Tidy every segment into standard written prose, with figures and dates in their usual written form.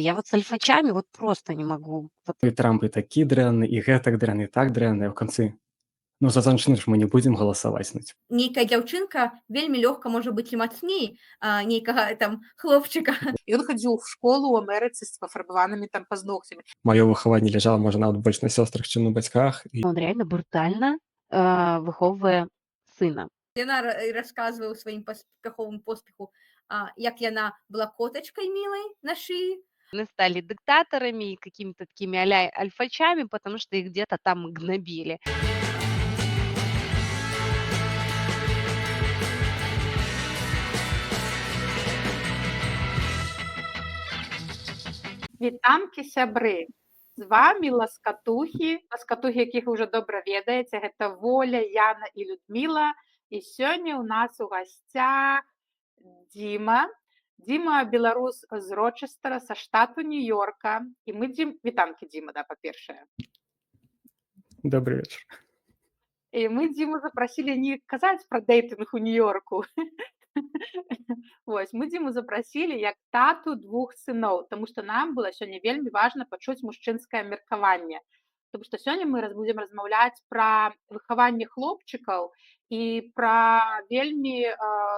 Я вот с альфачами вот просто не могу. Вот І Трамп і такі дрэнны, і гэтак дрэнны, і так дрэнны, а ў канцы ну за жанчын ж мы не будзем галасаваць, ну ці Нейкая дзяўчынка вельмі лёгка можа быць і мацней нейкага там хлопчыка. Ён хадзіў в школу ў Амерыцы з пафарбаванымі там пазногцямі. маё выхаванне ляжала, можа, нават больш на сёстрах, чым на бацьках. І он реально брутально выхоўвае сына. Яна расказвае ў сваім паспяховым поспеху, як яна была котачкай мілай на шыі. Они стали диктаторами и какими-то такими а-ля альфачами, потому что их где-то там гнобили. Вітанкі, сябры! З вамі ласкатухі, якіх вы ўжо добра ведаеце, гэта Воля, Яна і Людміла. І сёння ў нас у гасцях Дзіма. Дзіма беларус з Рочестера, са штату Нью-Йорка. І мы вітанкі, Дзіма, да, па-першае. Добрый вечар. І мы Дзіму запрасілі не казаць пра дэйтынг у Нью-Йорку. Вось, мы Дзіму запрасілі як тату 2 сыноў, таму што нам было сёння вельмі важна пачуць мужчынскае меркаванне. Таму што сёння мы будзем размаўляць пра выхаванне хлопчыкаў і пра вельмі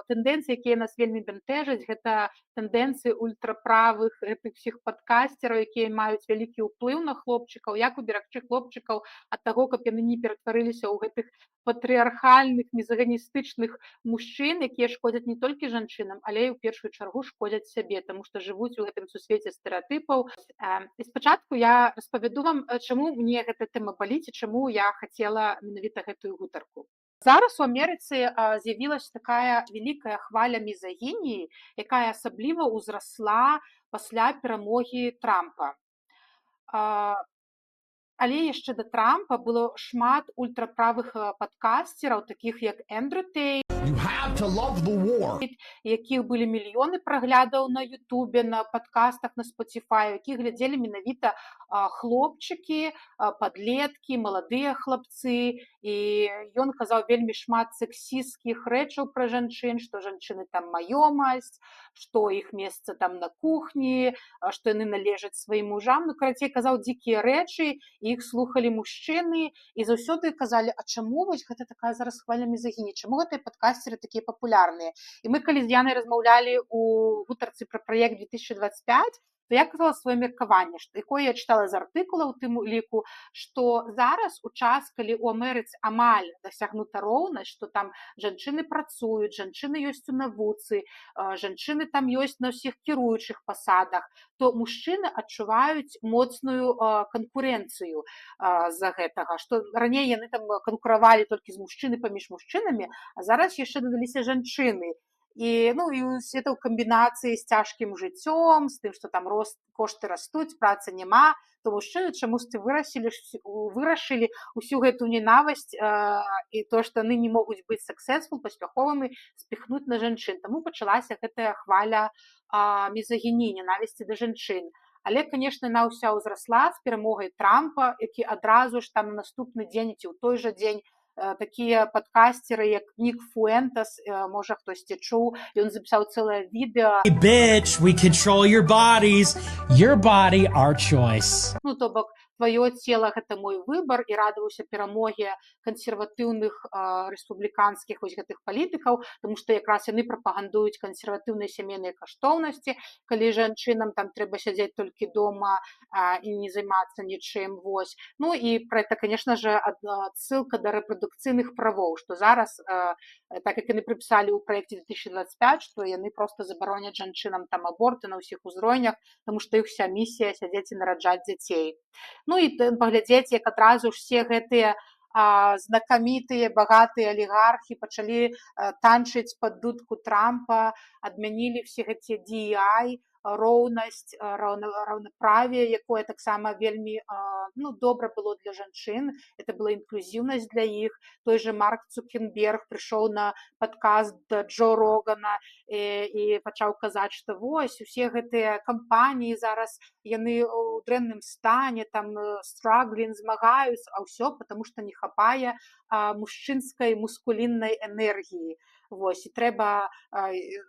тэндэнцыі, якія нас вельмі бянтэжаць. Гэта тэндэнцыі ультраправых гэтых усіх падкасцераў, якія маюць вялікі ўплыў на хлопчыкаў, як уберагчы хлопчыкаў ад таго, каб яны не ператварыліся ў гэтых патрыархальных, мізагіністычных мужчын, якія шкодзяць не толькі жанчынам, але і ў першую чаргу шкодзяць сябе, таму што жывуць у гэтым сусвеце стэрэатыпаў. І спачатку я распавяду вам, чаму мне гэта тэма баліць і чаму я хацела менавіта гэтую гутарку. Зараз у Амерыцы з'явілася такая вялікая хваля мізагініі, якая асабліва ўзрасла пасля перамогі Трампа. Але яшчэ да Трампа было шмат ультраправых падкасцераў, такіх як Эндрю Тейт, якіх былі мільёны праглядаў на Ютубе, на падкастах, на Spotify, якіх глядзелі менавіта хлопчыкі, падлеткі, маладыя хлапцы. І ён казаў вельмі шмат сексісцкіх рэчаў пра жанчын, што жанчыны там маёмасць, што іх месца там на кухні, што яны належаць сваім мужам. Ну, карацей, казаў дзікія рэчы, іх слухалі мужчыны і заўсёды казалі, а чаму вось гэта такая зараз хваля мізагіні, чаму гэтыя падкасцеры такія папулярныя. І мы калі з Янай размаўлялі у гутарцы пра праект 2025, то я казала сваё меркаванне, якое я чытала з артыкула ў тым ліку, што зараз у час, калі ў Амерыцы амаль дасягнута роўнасць, што там жанчыны працуюць, жанчыны ёсць у навуцы, жанчыны там ёсць на ўсіх кіруючых пасадах, то мужчыны адчуваюць моцную канкурэнцыю з-за гэтага, што раней яны там канкуравалі толькі з мужчыны паміж мужчынамі, а зараз яшчэ дадаліся жанчыны. І гэта ў камбінацыі з цяжкім жыццём, з тым, што там кошты растуць, працы няма, то мужчыны чамусьці вырашылі ўсю гэту ненавасць і то, што яны не могуць быць successful, паспяховымі, спіхнуць на жанчын. Таму пачалася гэтая хваля мізагініі, ненавісці да жанчын. Але, канешне, яна ўся ўзрасла з перамогай Трампа, які адразу ж там на наступны дзень ці ў той жа дзень такія падкасцеры, як Нік Фуэнтас, можа хтосьці чуў, ён запісаў цэлае відэа. Hey, bitch, we control your bodies. Your body, our choice. Ну, то бок, твоё цела – гэта мой выбар, і радаваўся перамогі кансерватыўных рэспубліканскіх вось гэтых палітыкаў, тому што якраз яны прапагандуюць кансерватыўныя сямейныя каштоўнасці, калі жанчынам там трэба сядзець толькі дома і не займацца нічым, вось. Ну, і пра гэта, конечно же, адсылка да рэпрадукцыйных правоў, што зараз, так як яны прыпісалі ў праекце 2025, што яны проста забароняць жанчынам там аборты на ўсіх узроўнях, тому што іх уся місія сядзець і нараджаць дзяцей. Ну і паглядзець, як адразу ж усе гэтыя знакамітыя, багатыя алігархі пачалі танчыць пад дудку Трампа, адмянілі все гэтыя DEI, роўнасць, раўнаправе, якое таксама вельмі добра было для жанчын, это была інклюзіўнасць для іх. Той же Марк Цукерберг прыйшоў на падкаст да Джо Рогана і пачаў казаць, што вось усе гэтыя кампаніі зараз яны ў дрэнным стане, там страглін, змагаюцца, а ўсё потому што не хапае мужчынскай мускуліннай энергіі. Вось, і трэба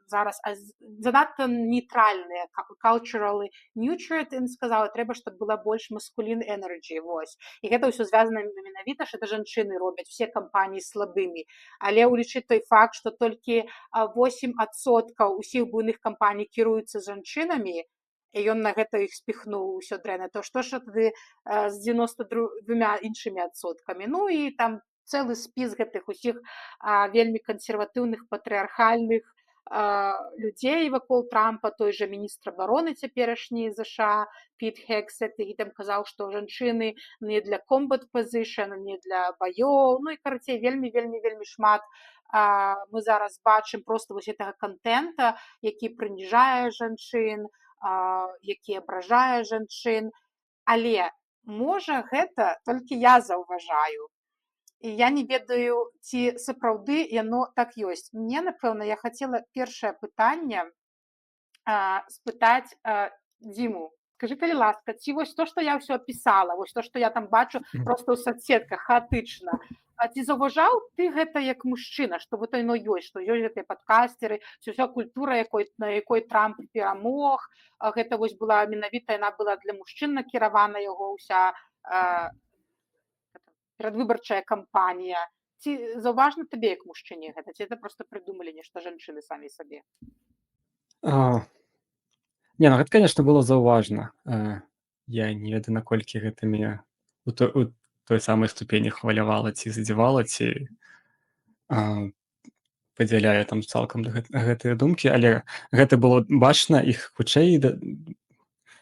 зараз занадта нейтральныя culturally neutral, ён сказала, трэба, чтобы была больш masculine energy, вось. І гэта ўсё звязана менавіта, што это жанчыны робяць усе кампаніі слабымі. Але ўлічыць той факт, што толькі 8% усіх буйных кампаній кіруюцца жанчынамі, і ён на гэта іх спіхнуў усё дрэнна, то што ж тады з 92 іншымі адсоткамі? Ну і там цэлы спіс гэтых усіх вельмі кансерватыўных патрыархальных людзей вакол Трампа, той жа міністр абароны цяперашні ЗША Піт Хексет, і там казаў, што жанчыны не для combat position, не для баёў, ну і карацей вельмі шмат мы зараз бачым проста вось гэтага контента, які прыніжае жанчын, які абражае жанчын, але можа гэта толькі я заўважаю. І я не ведаю, ці сапраўды яно так ёсць. Мне, напэўна, я хацела першае пытанне спытаць Дзіму. Скажы, калі ласка, ці вось то, што я ўсё апісала, вось то, што я там бачу проста ў соцсетках хаатычна, ці заўважаў ты гэта як мужчына, што вот яно ёсць, што ёсць гэтыя падкастеры, ўся культура, на якой Трамп перамог, гэта вось была менавіта, яна была для мужчын накіравана, яго ўся перадвыбарчая кампанія. Ці заўважна табе як мужчыне гэта? Ці это проста прыдумалі нешта жанчыны самі сабе? Не, ну гэта, конечно, было заўважна. Я не ведаю, наколькі гэта мяне у той самай ступені хвалявала ці задзівала, ці падзяляю там цалкам гэтыя думкі, але гэта было бачна, іх хутчэй...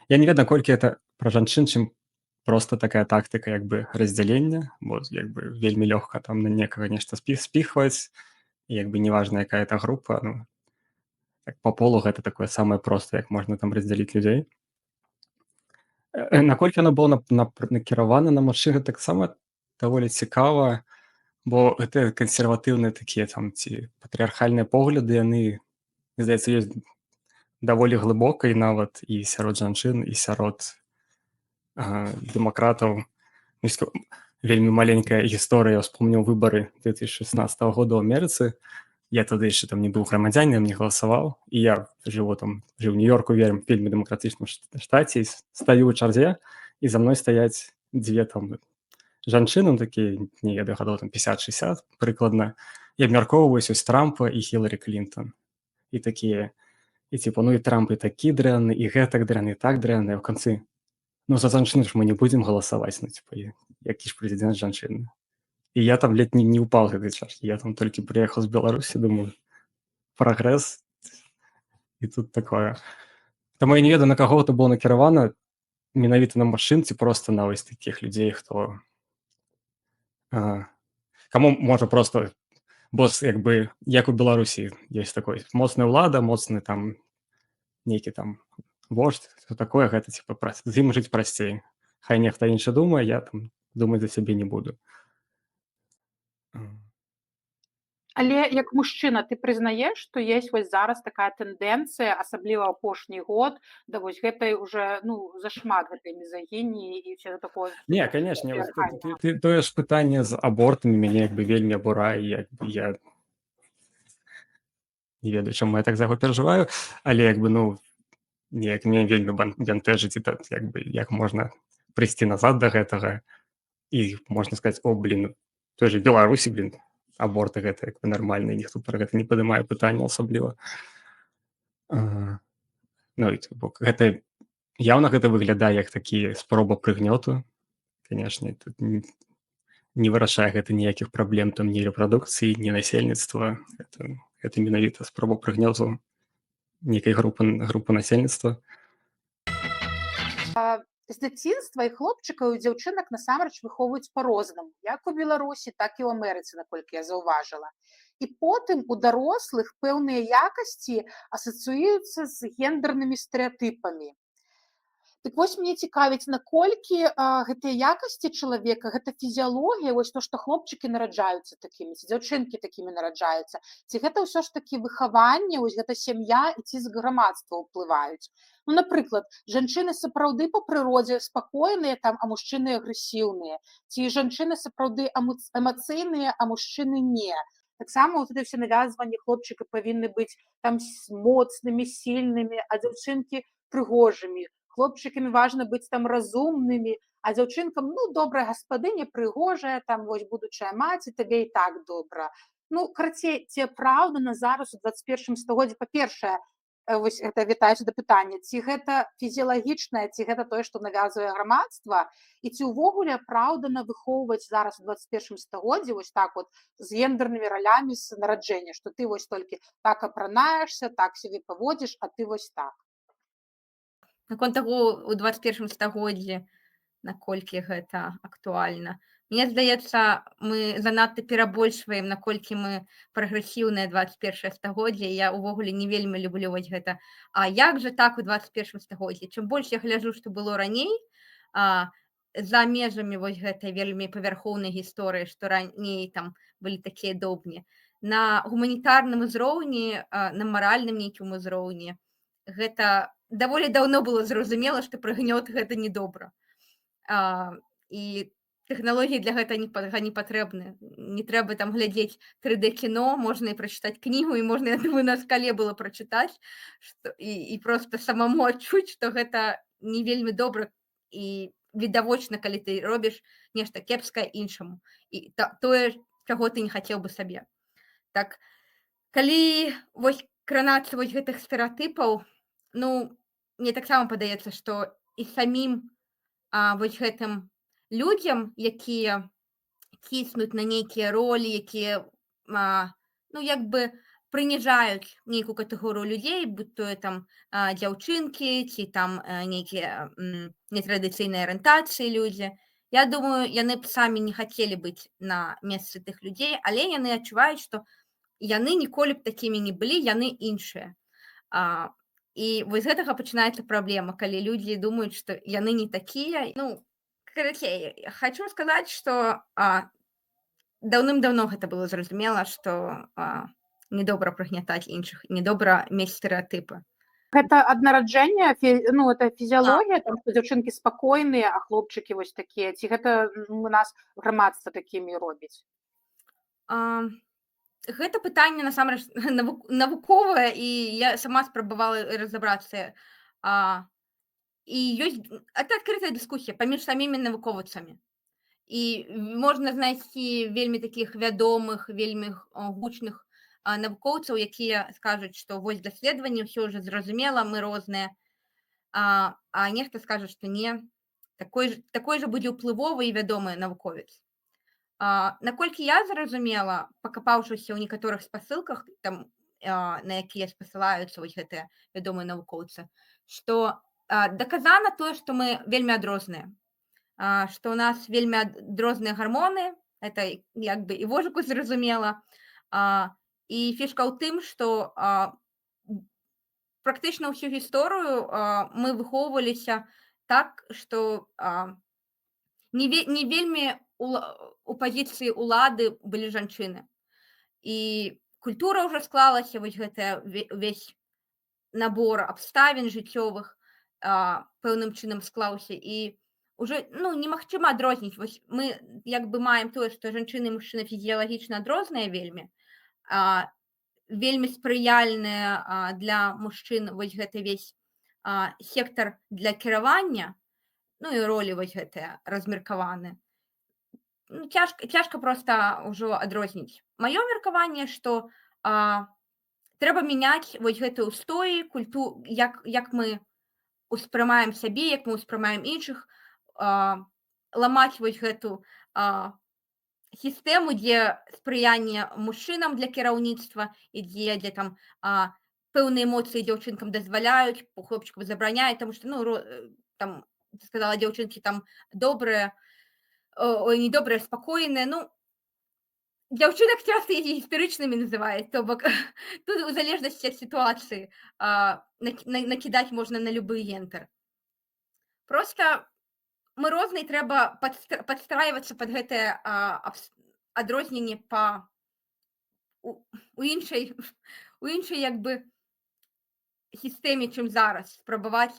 Я не ведаю, наколькі гэта пра жанчын, чым просто такая тактыка як бы раздзялення, бо як бы вельмі лёгка там на некага нешта спіхваць, і як бы неважна, якая это група, ну, так, по полу гэта такое самае простае, як можна там раздзяліць людзей. Наколькі яно было накіравана на мужчын, таксама даволі цікава, бо гэта кансерватыўныя такія там ці патрыархальныя погляды, яны, здаецца, ёсць даволі глыбока, і нават і сярод жанчын, і сярод дэмакратаў. Вельмі маленькая гісторыя, я ўспомніў выбары 2016 года ў Амерыцы. Я тады яшчэ там не быў грамадзянінам, не галасаваў, і я жыў у Нью-Йорку, вельмі дэмакратычным штаце, стаю ў чарзе, і за мной стаяць дзве там жанчыны, такія, не ведаю, гадоў там 50-60 прыкладна, і абмяркоўваюць ось Трампа і Хіларі Клінтон. І такія, і типу, ну і Трамп і такі дрэнны, і гэтак дрэнны, і так дрэнны, а ў канцы, ну за жанчыну ж мы не будзем галасаваць, ну типу, які ж прэзідэнт жанчыны. І я там ледь не упал гэтай чаркі, я там толькі прыехаў з Беларусі, думаю, прагрэс, і тут такое. Таму я не ведаю, на каго гэта было накіравана, менавіта на мужчын, ці проста на вось такіх людзей, хто... Каму можа просто... Бо як бы, як у Беларусі, ёсць такой моцная ўлада, моцны там нейкі там вождь, все такое, гэта типа з ім жыць прасцей. Хай нехта іншы думае, я там думаць за сябе не буду. Але як мужчына, ты прызнаеш, што ёсць вось зараз такая тэндэнцыя, асабліва апошні год, да вось гэтай уже, ну, зашмат гэтай мізагініі і ўсё такое... Не, конечно, тое ж пытанне з абортамі мяне як бы вельмі абурае, як бы я не ведаю, чаму я так за яго перажываю, але як бы, ну, неяк мне вельмі бянтэжыць, як бы, як можна прыйсці назад да гэтага, і можна сказаць, о, блин, той же Беларусі, блин, аборты гэта як бы нармальна, і ніхто пра гэта не падымае пытанне асабліва. Ну, і гэта, яўна гэта выглядае як такі спроба прыгнёту, канешне, тут не вырашае гэта ніякіх праблем там ні рэпрадукцыі, ні насельніцтва, гэта менавіта спроба прыгнёту нейкай групы насельніцтва. З дзяцінства і хлопчыкаў і дзяўчынак насамрэч выхоўваюць па-рознаму, як у Беларусі, так і ў Амерыцы, наколькі я заўважыла. І потым у дарослых пэўныя якасці асацыююцца з гендернымі стэрэатыпамі. Так вось мне цікавіць, наколькі гэтыя якасці чалавека, гэта фізіялогія, вось то, што хлопчыкі нараджаюцца такімі, ці дзяўчынкі такімі нараджаюцца, ці гэта ўсё ж такі выхаванне, вось гэта сям'я і ці з грамадства ўплываюць. Ну, напрыклад, жанчыны сапраўды па прыродзе спакойныя, там, а мужчыны агрэсіўныя, ці жанчыны сапраўды эмацыйныя, а мужчыны не. Таксама вот это все навязванне хлопчыкі павінны быць там моцнымі, сільнымі, а дзяўчынкі прыгожымі. Хлопчыкамі важна быць там разумнымі, а дзяўчынкам, ну, добрая гаспадыня, прыгожая, там вось будучая маці, табе і так добра. Ну, карацей, ці апраўдана зараз у 21 стагоддзі, па-першае, вось гэта вітаюся да пытання, ці гэта фізіялагічнае, ці гэта тое, што навязвае грамадства, і ці ўвогуле апраўдана выхоўваць зараз у 21 стагоддзі вось так вот з гендернымі ралямі з нараджэння, што ты вось толькі так апранаешся, так сябе паводзіш, а ты вось так. Наконт таго ў 21 стагоддзі, наколькі гэта актуальна. Мне здаецца, мы занадта перабольшваем, наколькі мы прагрэсіўнае 21 стагоддзе. Я ўвогуле не вельмі люблю вось гэта. А як жа так у 21 стагоддзі? Чым больш я гляджу, што было раней, за межамі вось гэтай вельмі павярхоўнай гісторыі, што раней там былі такія добні. На гуманітарным узроўні, на маральным нейкім узроўні, гэта даволі даўно было зразумела, што прыгнёт гэта недобра. І тэхналогіі для гэта не патрэбны. Не трэба там глядзець 3D кіно, можна і прачытаць кнігу, і можна, я думаю, на скале было прачытаць, і проста самому адчуць, што гэта не вельмі добра і відавочна, калі ты робіш нешта кепскае іншаму. І тое, чаго ты не хацеў бы сабе. Так, калі вось кранацца вось гэтых стэрэатыпаў, ну, мне таксама падаецца, што і самім вось гэтым людзям, якія ціснуць на нейкія ролі, якія, ну, як бы прыніжаюць нейкую катэгорыю людзей, будь то там дзяўчынкі ці там нейкія нетрадыцыйнай арыентацыі людзі. Я думаю, яны б самі не хацелі быць на месцы тых людзей, але яны адчуваюць, што яны ніколі б такімі не былі, яны іншыя. І вось з гэтага пачынаецца праблема, калі людзі думаюць, што яны не такія. Ну, карацей, хочу сказаць, што даўным-даўно гэта было зразумела, што недобра прыгнятаць іншых, недобра мець стэрэатыпы. Гэта ад нараджэння, ну, это фізіялогія, там, што дзяўчынкі спакойныя, а хлопчыкі вось такія, ці гэта у нас грамадства такімі робіць? Гэта пытанне, насамрэч, навуковае, і я сама спрабавала разабрацца. І ёсць адкрытая дыскусія паміж самімі навукоўцамі. І можна знайсці вельмі такіх вядомых, вельмі гучных навукоўцаў, якія скажуць, што вось даследаванні, ўсё ўжо зразумела, мы розныя. А нехта скажа, што не. Такой жа будзе ўплывовы і вядомы навуковец. Наколькі я зразумела, пакапаўшыся ў некаторых спасылках, там, на якія спасылаюцца вось гэтыя вядомыя навукоўцы, што даказана тое, што мы вельмі адрозныя, што ў нас вельмі адрозныя гармоны, это як бы і вожыку зразумела, і фішка ў тым, што практычна ўсю гісторыю мы выхоўваліся так, што не вельмі у пазіцыі ўлады былі жанчыны. І культура ўжо склалася, вось гэта ўвесь набор абставін жыццёвых пэўным чынам склаўся, і уже, ну, немагчыма адрозніць. Вось мы як бы маем тое, што жанчыны і мужчыны фізіялагічна адрозныя вельмі, вельмі спрыяльныя для мужчын вось гэты весь сектар для кіравання, ну і ролі вось гэтыя размеркаваны. Ну, цяжка проста ўжо адрозніць. Маё меркаванне, што трэба мяняць вось гэтыя ўстоі, як мы успрымаем сябе, як мы ўспрымаем іншых, ламаць вось гэту сістэму, дзе спрыянне мужчынам для кіраўніцтва і дзе там пэўныя эмоцыі дзяўчынкам дазваляюць, хлопчыкам забараняюць, таму што, ну, там, сказала, дзяўчынкі там добрыя, ой, недобрыя, спакойныя. Ну, дзяўчынак часта і істэрычнымі называюць, то бок тут у залежнасці ад сітуацыі накідаць можна на любы гендер. Проста мы розныя, трэба падстрайвацца пад гэтае адрозненне у іншай як бы сістэме, чым зараз, спрабаваць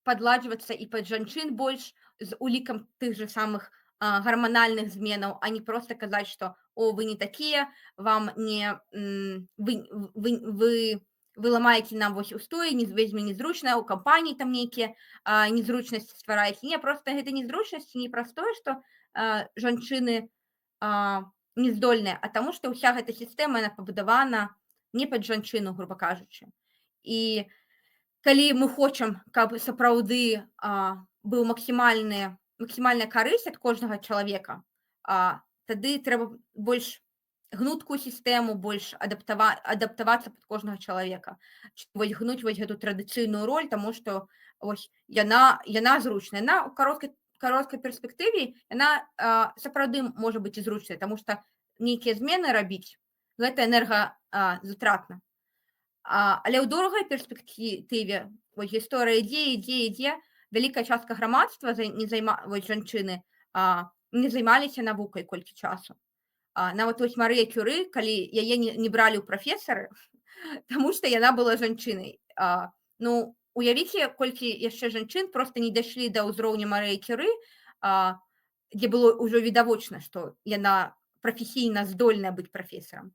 падладжвацца і пад жанчын больш з улікам тых же самых гормональных зменаў, а не просто казаць, што о, вы не такія, вам не вы ламаеце нам вось устоі, вельмі незручна, у кампаніі там нейкія незручнасці ствараеце. Не, просто гэта незручнасці не праз тое, што жанчыны не здольныя, а таму, што ўся гэта сістэма яна пабудавана не пад жанчыну, груба кажучы. І калі мы хочам, каб сапраўды быў максімальная карысць ад кожнага чалавека, тады трэба больш гнуткую сістэму, больш адаптавацца пад кожнага чалавека. Вось гнуць вось гэту традыцыйную роль, таму што вось яна зручная. Яна ў кароткай перспектыве яна сапраўды можа быць і зручнай, таму што нейкія змены рабіць гэта энергазатратна. Але ў доўгай перспектыве вось гісторыя ідзе, вялікая частка грамадства вось жанчыны не займаліся навукай колькі часу. Нават вось Марыя Кюры, калі яе не бралі ў прафесары, таму што яна была жанчынай. Ну, уявіце, колькі яшчэ жанчын проста не дайшлі да ўзроўня Марыі Кюры, дзе было ўжо відавочна, што яна прафесійна здольная быць прафесарам.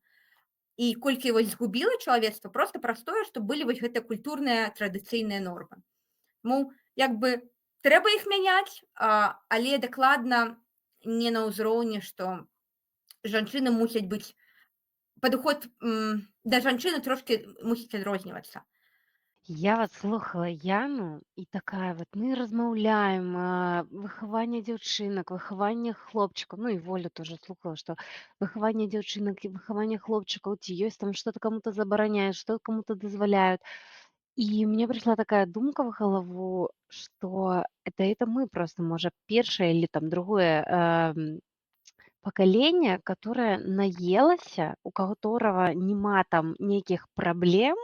І колькі вось згубіла чалавецтва проста праз тое, што былі вось гэтыя культурныя традыцыйныя нормы. Таму як бы трэба іх мяняць, але дакладна не на ўзроўні, што жанчыны мусяць быць, падыход да жанчыны трошки мусіць адрознівацца. Я вот слухала Яну і такая вот мы размаўляем выхаванне дзяўчынак, выхаванне хлопчыкаў, ну і Волю тоже слухала, што выхаванне дзяўчынак і выхаванне хлопчыкаў, ці ёсць там что-то кому-то забараняют, что кому-то дозволяют. И мне пришла такая думка в голову, что это мы просто, может, первое или там другое поколение, которое наелася, у которого нема там нейкіх праблем,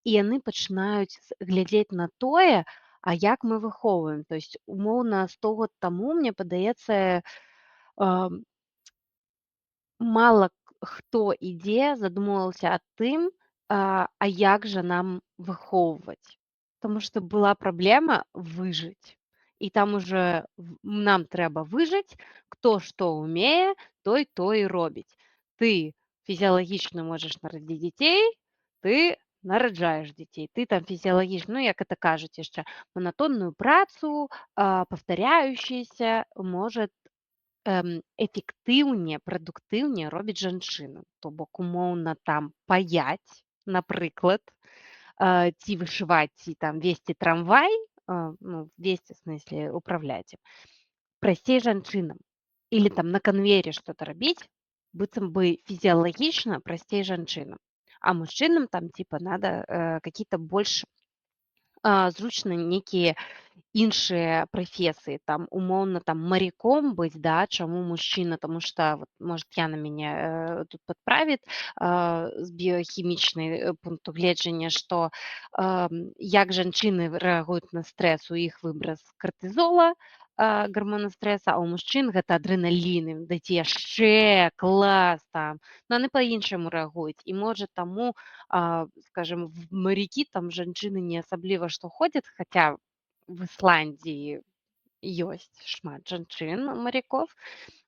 і яны пачынаюць глядзець на тое, а як мы выхоўваем. То есть умоўна 100 год таму, мне падаецца, мала хто ідзе задумываўся аб тым, а як жа нам выхоўваць. Таму што была праблема выжыць. І там уже нам трэба выжыць, хто што ўмее, той і робіць. Ты фізіялагічна можаш нарадзіць дзяцей, ты нараджаеш дзяцей. Ты там фізіялагічна, ну як это кажуць яшчэ, манатонную працу, паўтаряющаяся, может эфектыўнее, прадуктыўнее робіць жанчына. То бок умоўна там паяць, напрыклад, ці вышываць, ці там весці трамвай, ну, весці, в смысле, управляць ім, прасцей жанчынам. Или там на конвейере что-то рабіць, быццам бы фізіялагічна прасцей жанчынам. А мужчынам там типа надо какие-то больш зручныя нейкія іншыя прафесіі, там умоўна там моряком быць, да, чаму мужчына, тому что вот, может Яна мяне тут подправит з біохімічнай пункту гледжання, што як жанчыны рэагуюць на стрэс, у іх выбраз картызола, гормона стрэса, а ў мужчын гэта адрэналін, дайце яшчэ клас там, но яны па-іншаму рэагуюць. І можа таму, скажем, в морякі там жанчыны не асабліва што ходзяць, хаця в Ісландии ёсць шмат жанчын моряков,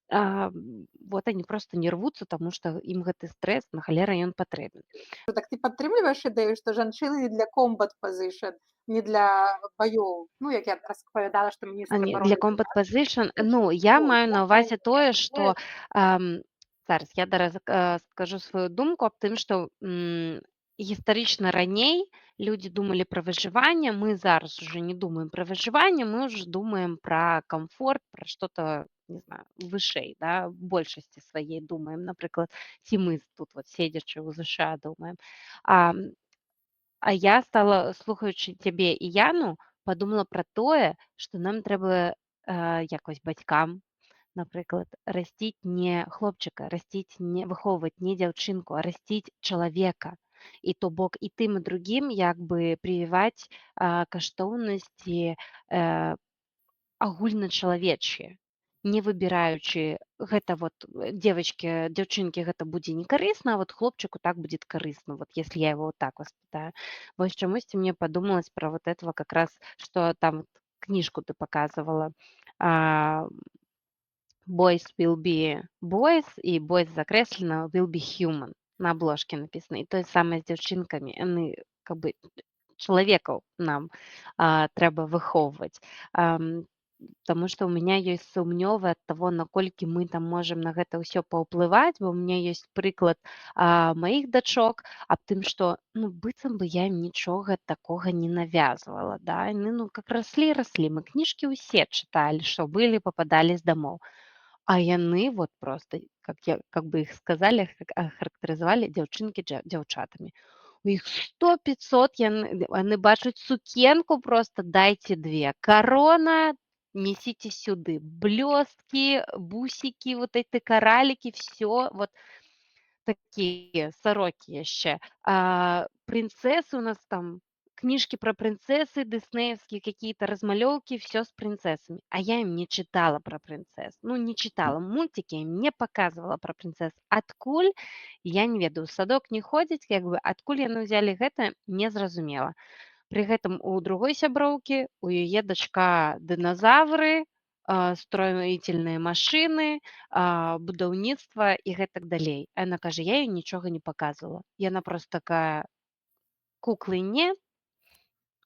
вот они просто не рвутся, тому что им гэты стресс на халера ён патрэбен. Так ты падтрымліваеш ідэю, што жанчыны не для combat position, не для баёў, ну як я распавядала, што міністр Для абароны combat position, ну я маю на ўвазе тое, што зараз я скажу сваю думку аб тым, што гістарычна раней люди думали про выживание, мы зараз уже не думаем про выживание, мы уже думаем про комфорт, про что-то, не знаю, вышэй, да, в большасці сваей думаем, напрыклад, ці мы тут вот седзячы ў ЗША думаем. А я стала, слухаючы цябе і Яну, подумала про тое, што нам трэба якось бацькам, напрыклад, расціць не хлопчыка, выхоўваць не дзяўчынку, а расціць чалавека. І то бок і тым і другім як бы прывіваць каштоўнасці агульначалавечыя, не выбіраючы гэта вот дзяўчынкі гэта будзе не карысна, а вот хлопчыку так будет карысна, вот если я его вот так воспитаю. Вось чамусьці мне подумалось про вот этого как раз, что там книжку ты показывала boys will be boys, і boys закреслено will be human. На обложке написано. І то саме з дівчинками. Вони, как бы, чоловіків нам треба виховувати. Тому што ў меня ёсць сумневы ад таго, наколькі мы там можам на гэта ўсё паўплываць, бо ў меня ёсць прыклад маіх дачок аб тым, што быццам бы я ім нічога такога не навязвала. Да? Яны как раслі, мы кніжкі ўсе чыталі, што былі, пападалі з дамоў. А яны вот просто, как бы іх сказалі, характарызавалі дзяўчынкі дзяўчатамі. У іх 100-500 яны бачаць сукенку, просто дайце 2. Корона, несите сюды. Блестки, бусики, вот эти коралики, все вот такие сороки еще. Принцессы у нас там, книжки про принцессы, диснеевские какие-то размалевки, все с принцессами. А я им не читала про принцесс. Не читала мультики, я им не показывала про принцесс. Откуль, я не ведаю. Садок не ходить, как бы, откуль яны взяли гэта, не зразумела. При гэтым у другой сяброўкі, у яе дачка дыназавры, строительные машины, будаўніцтва і гэтак далей. Она кажа, я ёй нічога не показывала. Яна просто такая, куклы не,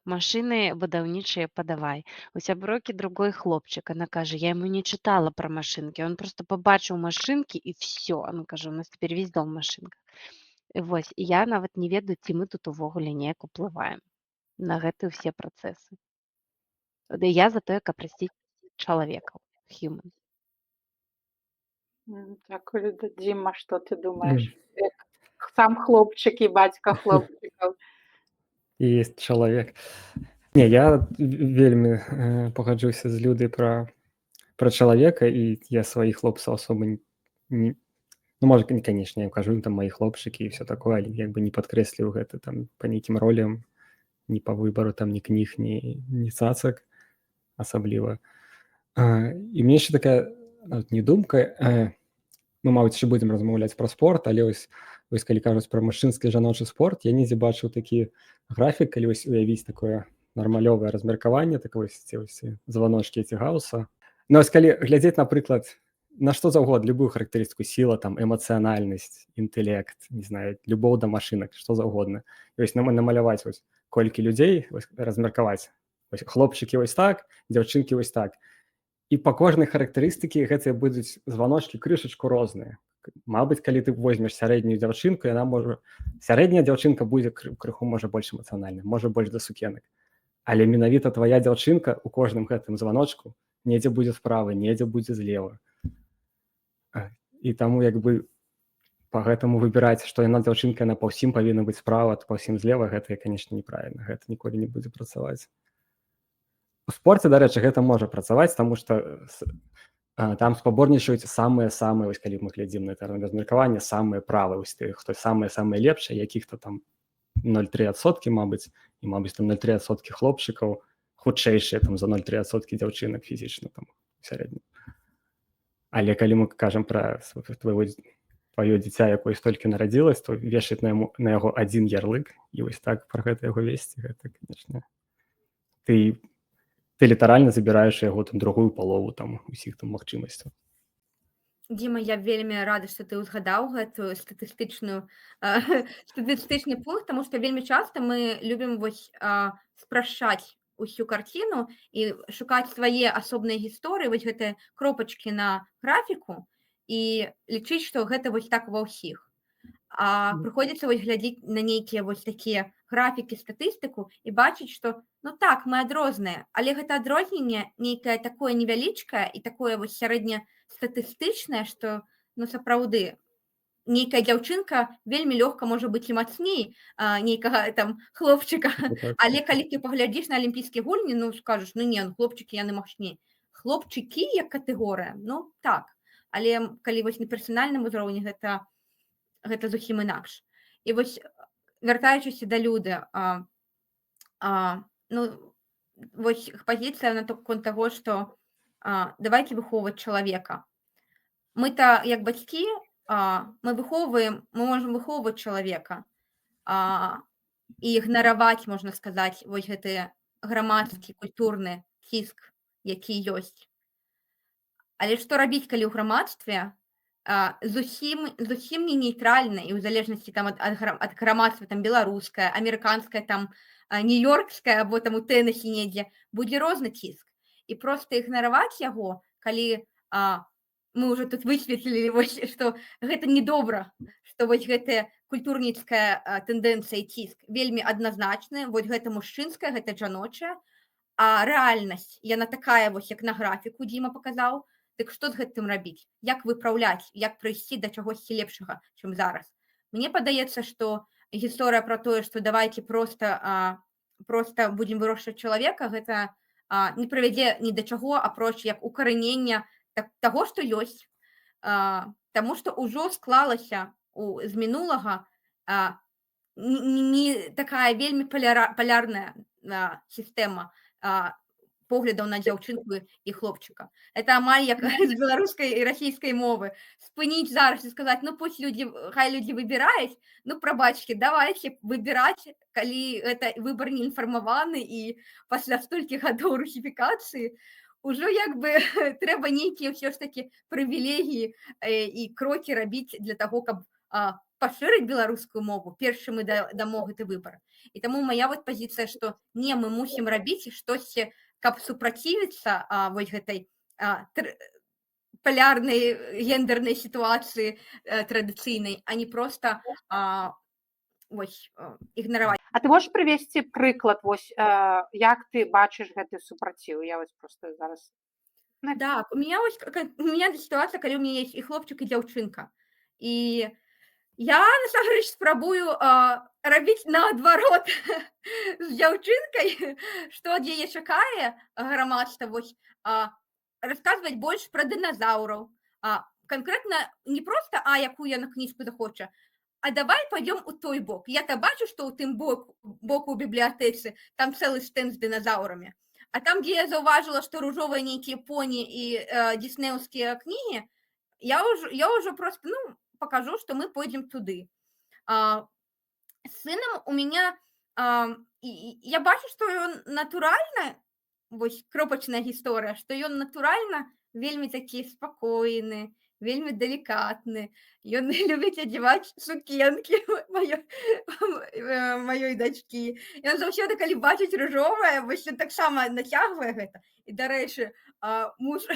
машины будаўнічыя падавай. У сяброўкі другой хлопчик. Она кажа, я ему не читала про машинки. Он просто побачыў машинки и все. Она кажа, у нас теперь весь дом в машинках. Вось, і я нават не ведаю, ці мы тут увогуле неяк уплываем на гэтыя ўсе працэсы. Я за тое, каб расціць чалавекаў, human. Дзякую, Люда. Дзіма, што ты думаеш? Сам хлопчык і бацька хлопчыкаў. Есть чалавек. Не, я вельмі пагаджуся з Людай пра чалавека, і я сваіх хлопцаў асоба не... можа, канешне, я кажу, там мои хлопчыкі і все такое, але як бы не падкрэсліў гэта там па нейкім ролям, ні па выбару там ні кніг, ні цацак асабліва. І мне яшчэ такая не думка, мы, мабыць, ще будзем размаўляць пра спорт, але вось калі кажуць пра мужчынскі і жаночы спорт, я недзе бачыў такі графік, калі вось уявіць такое нармалёвае размеркаванне, так вось ці званочкі ці гауса. Вось калі глядзець, напрыклад, на што заўгодна, любую характарыстыку, сіла, там, эмацыянальнасць, інтэлект, не знаю, любоў да машынак, што заўгодна. І вось намаляваць вось колькі людзей, вось размеркаваць. Вось хлопчыкі вось так, дзяўчынкі вось так. І па кожнай характарыстыкі гэтыя будуць званочкі крышачку розныя. Мабыць, калі ты возьмеш сярэднюю дзяўчынку, яна можа... Сярэдняя дзяўчынка будзе крыху, можа, больш эмацыянальна, можа, больш да сукенак. Але менавіта твая дзяўчынка ў кожным гэтым званочку недзе будзе справа, недзе будзе злева. І таму, як бы, па гэтаму выбіраць, што яна дзяўчынка, яна па ўсім павінна быць справа, па ўсім злева, гэта, канешне, неправільна. Гэта ніколі не будзе працаваць. У спорце, дарэчы, гэта можа працаваць, таму што там спаборнічаюць самыя-самыя, вось калі мы глядзім на гэта размеркаванне, самыя правы, вось тых, хто самыя-самыя лепшыя, якіх-то там 0,3%, мабыць, і, мабыць, там 0,3% хлопчыкаў, хутчэйшыя там за 0,3% дзяўчынак фізічна там у сярэднім. Але калі мы кажам пра твоё дзіця, якое толькі нарадзілась, то вешаць на яго адзін ярлык, і вось так пра гэта яго весці, гэта, канешне, ты літаральна забіраеш яго там другую палову там усіх там магчымасцяў. Дзіма, я вельмі рада, што ты ўзгадаў гэтую статыстычны пункт, таму што вельмі часта мы любім вось спрашчаць усю карціну і шукаць свае асобныя гісторыі, вось гэтыя кропачкі на графіку і лічыць, што гэта вось так ва ўсіх. А прыходзіцца вось глядзець на нейкія вось такія графікі, статыстыку і бачыць, што ну так, мы адрозныя, але гэта адрозненне нейкае такое невялічкае і такое вось сярэднестатыстычнае, што ну сапраўды нейкая дзяўчынка вельмі лёгка можа быць і мацней нейкага там хлопчыка, але калі ты паглядзіш на алімпійскія гульні, ну скажаш, ну не, хлопчыкі яны мацней. Хлопчыкі як катэгорыя, ну так, але калі вось на персанальным узроўні гэта зусім інакш. І вось вяртаючыся да Люды, ну вось пазіцыя на наконт таго, што давайце выхоўваць чалавека. Мы-то як бацькі, мы можам выхоўваць чалавека і ігнараваць, можна сказаць, вось гэты грамадскі, культурны ціск, які ёсць. Але што рабіць, калі ў грамадстве зусім не нейтральна, і ў залежнасці там ад грамадства там беларускае, амерыканскае, там нью-ёркскае або там у Тэнэсі недзе будзе розны ціск. І проста ігнараваць яго, калі мы ўжо тут высветлілі, што гэта недобра, што вось гэтая культурніцкая тэндэнцыя і ціск вельмі адназначная, вось гэта мужчынская, гэта жаночая, а рэальнасць, яна такая вось, як на графіку Дзіма паказаў. Дык што з гэтым рабіць? Як выпраўляць, як прыйсці да чагосьці лепшага, чым зараз? Мне падаецца, што гісторыя пра тое, што давайце проста будзем вырошчваць чалавека, гэта не прывядзе ні да чаго, апроч як укаранення таго, што ёсць. Таму што ўжо склалася з мінулага не такая вельмі палярная сістэма поглядаў на дзяўчынку і хлопчыка. Это амаль як з беларускай і расійскай мовы. Спыніць зараз і сказаць, ну пусть хай людзі выбіраюць, ну прабачце, давайце выбіраць, калі гэта выбар не інфармаваны і пасля столькі гадоў русіфікацыі, ужо як бы трэба нейкія ўсё ж такі прывілегіі і крокі рабіць для таго, каб пашырыць беларускую мову, першы мы дамо гэты выбар. І таму мая вот пазіцыя, што не, мы мусім рабіць штосьці, каб супрацівіцца вось гэтай палярнай гендернай сітуацыі традыцыйнай, а не проста ігнараваць. А ты можаш прывесці прыклад, вось як ты бачыш гэты супраціў? Я вось проста зараз... Так, у меня сітуацыя, калі у мяне ёсць і хлопчык, і дзяўчынка. І я, насамрэч, спрабую рабіць наадварот з дзяўчынкай, што ад яе чакае грамадства, вось расказваць больш пра дыназаўраў. Канкрэтна не проста, якую яна кніжку захоча, а давай пойдём у той бок. Я-то бачу, што ў тым боку ў бібліятэцы там цэлы стэнд з дыназаўрамі. А там, дзе я заўважыла, што ружовыя нейкія поні і діснеўскія кнігі, я ўжо просто, покажу, что мы пойдем туды. С сыном у меня, я бачу, что ён натуральна, вось кропачная гісторыя, што ён натуральна вельмі такі спакойны, вельмі далікатны. Ён любіць адзяваць сукенкі маёй дачкі. Ён заўсёды, калі бачыць ружовае, вось ён таксама нацягвае гэта. І, дарэчы, муж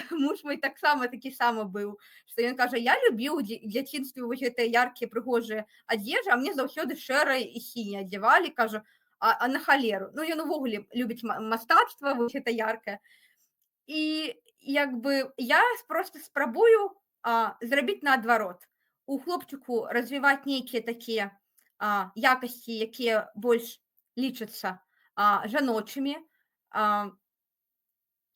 мой таксама такі самы быў, што ён кажа, я любіў у дзяцінстве вось гэтыя яркія прыгожыя адзежы, а мне заўсёды шэрае і сіняе адзявалі, кажа, а на халеру. Ён увогуле любіць мастацтва, вось гэта яркае. І як бы я проста спрабую зрабіць наадварот. У хлопчыку развіваць нейкія такія якасці, якія больш лічацца жаночымі,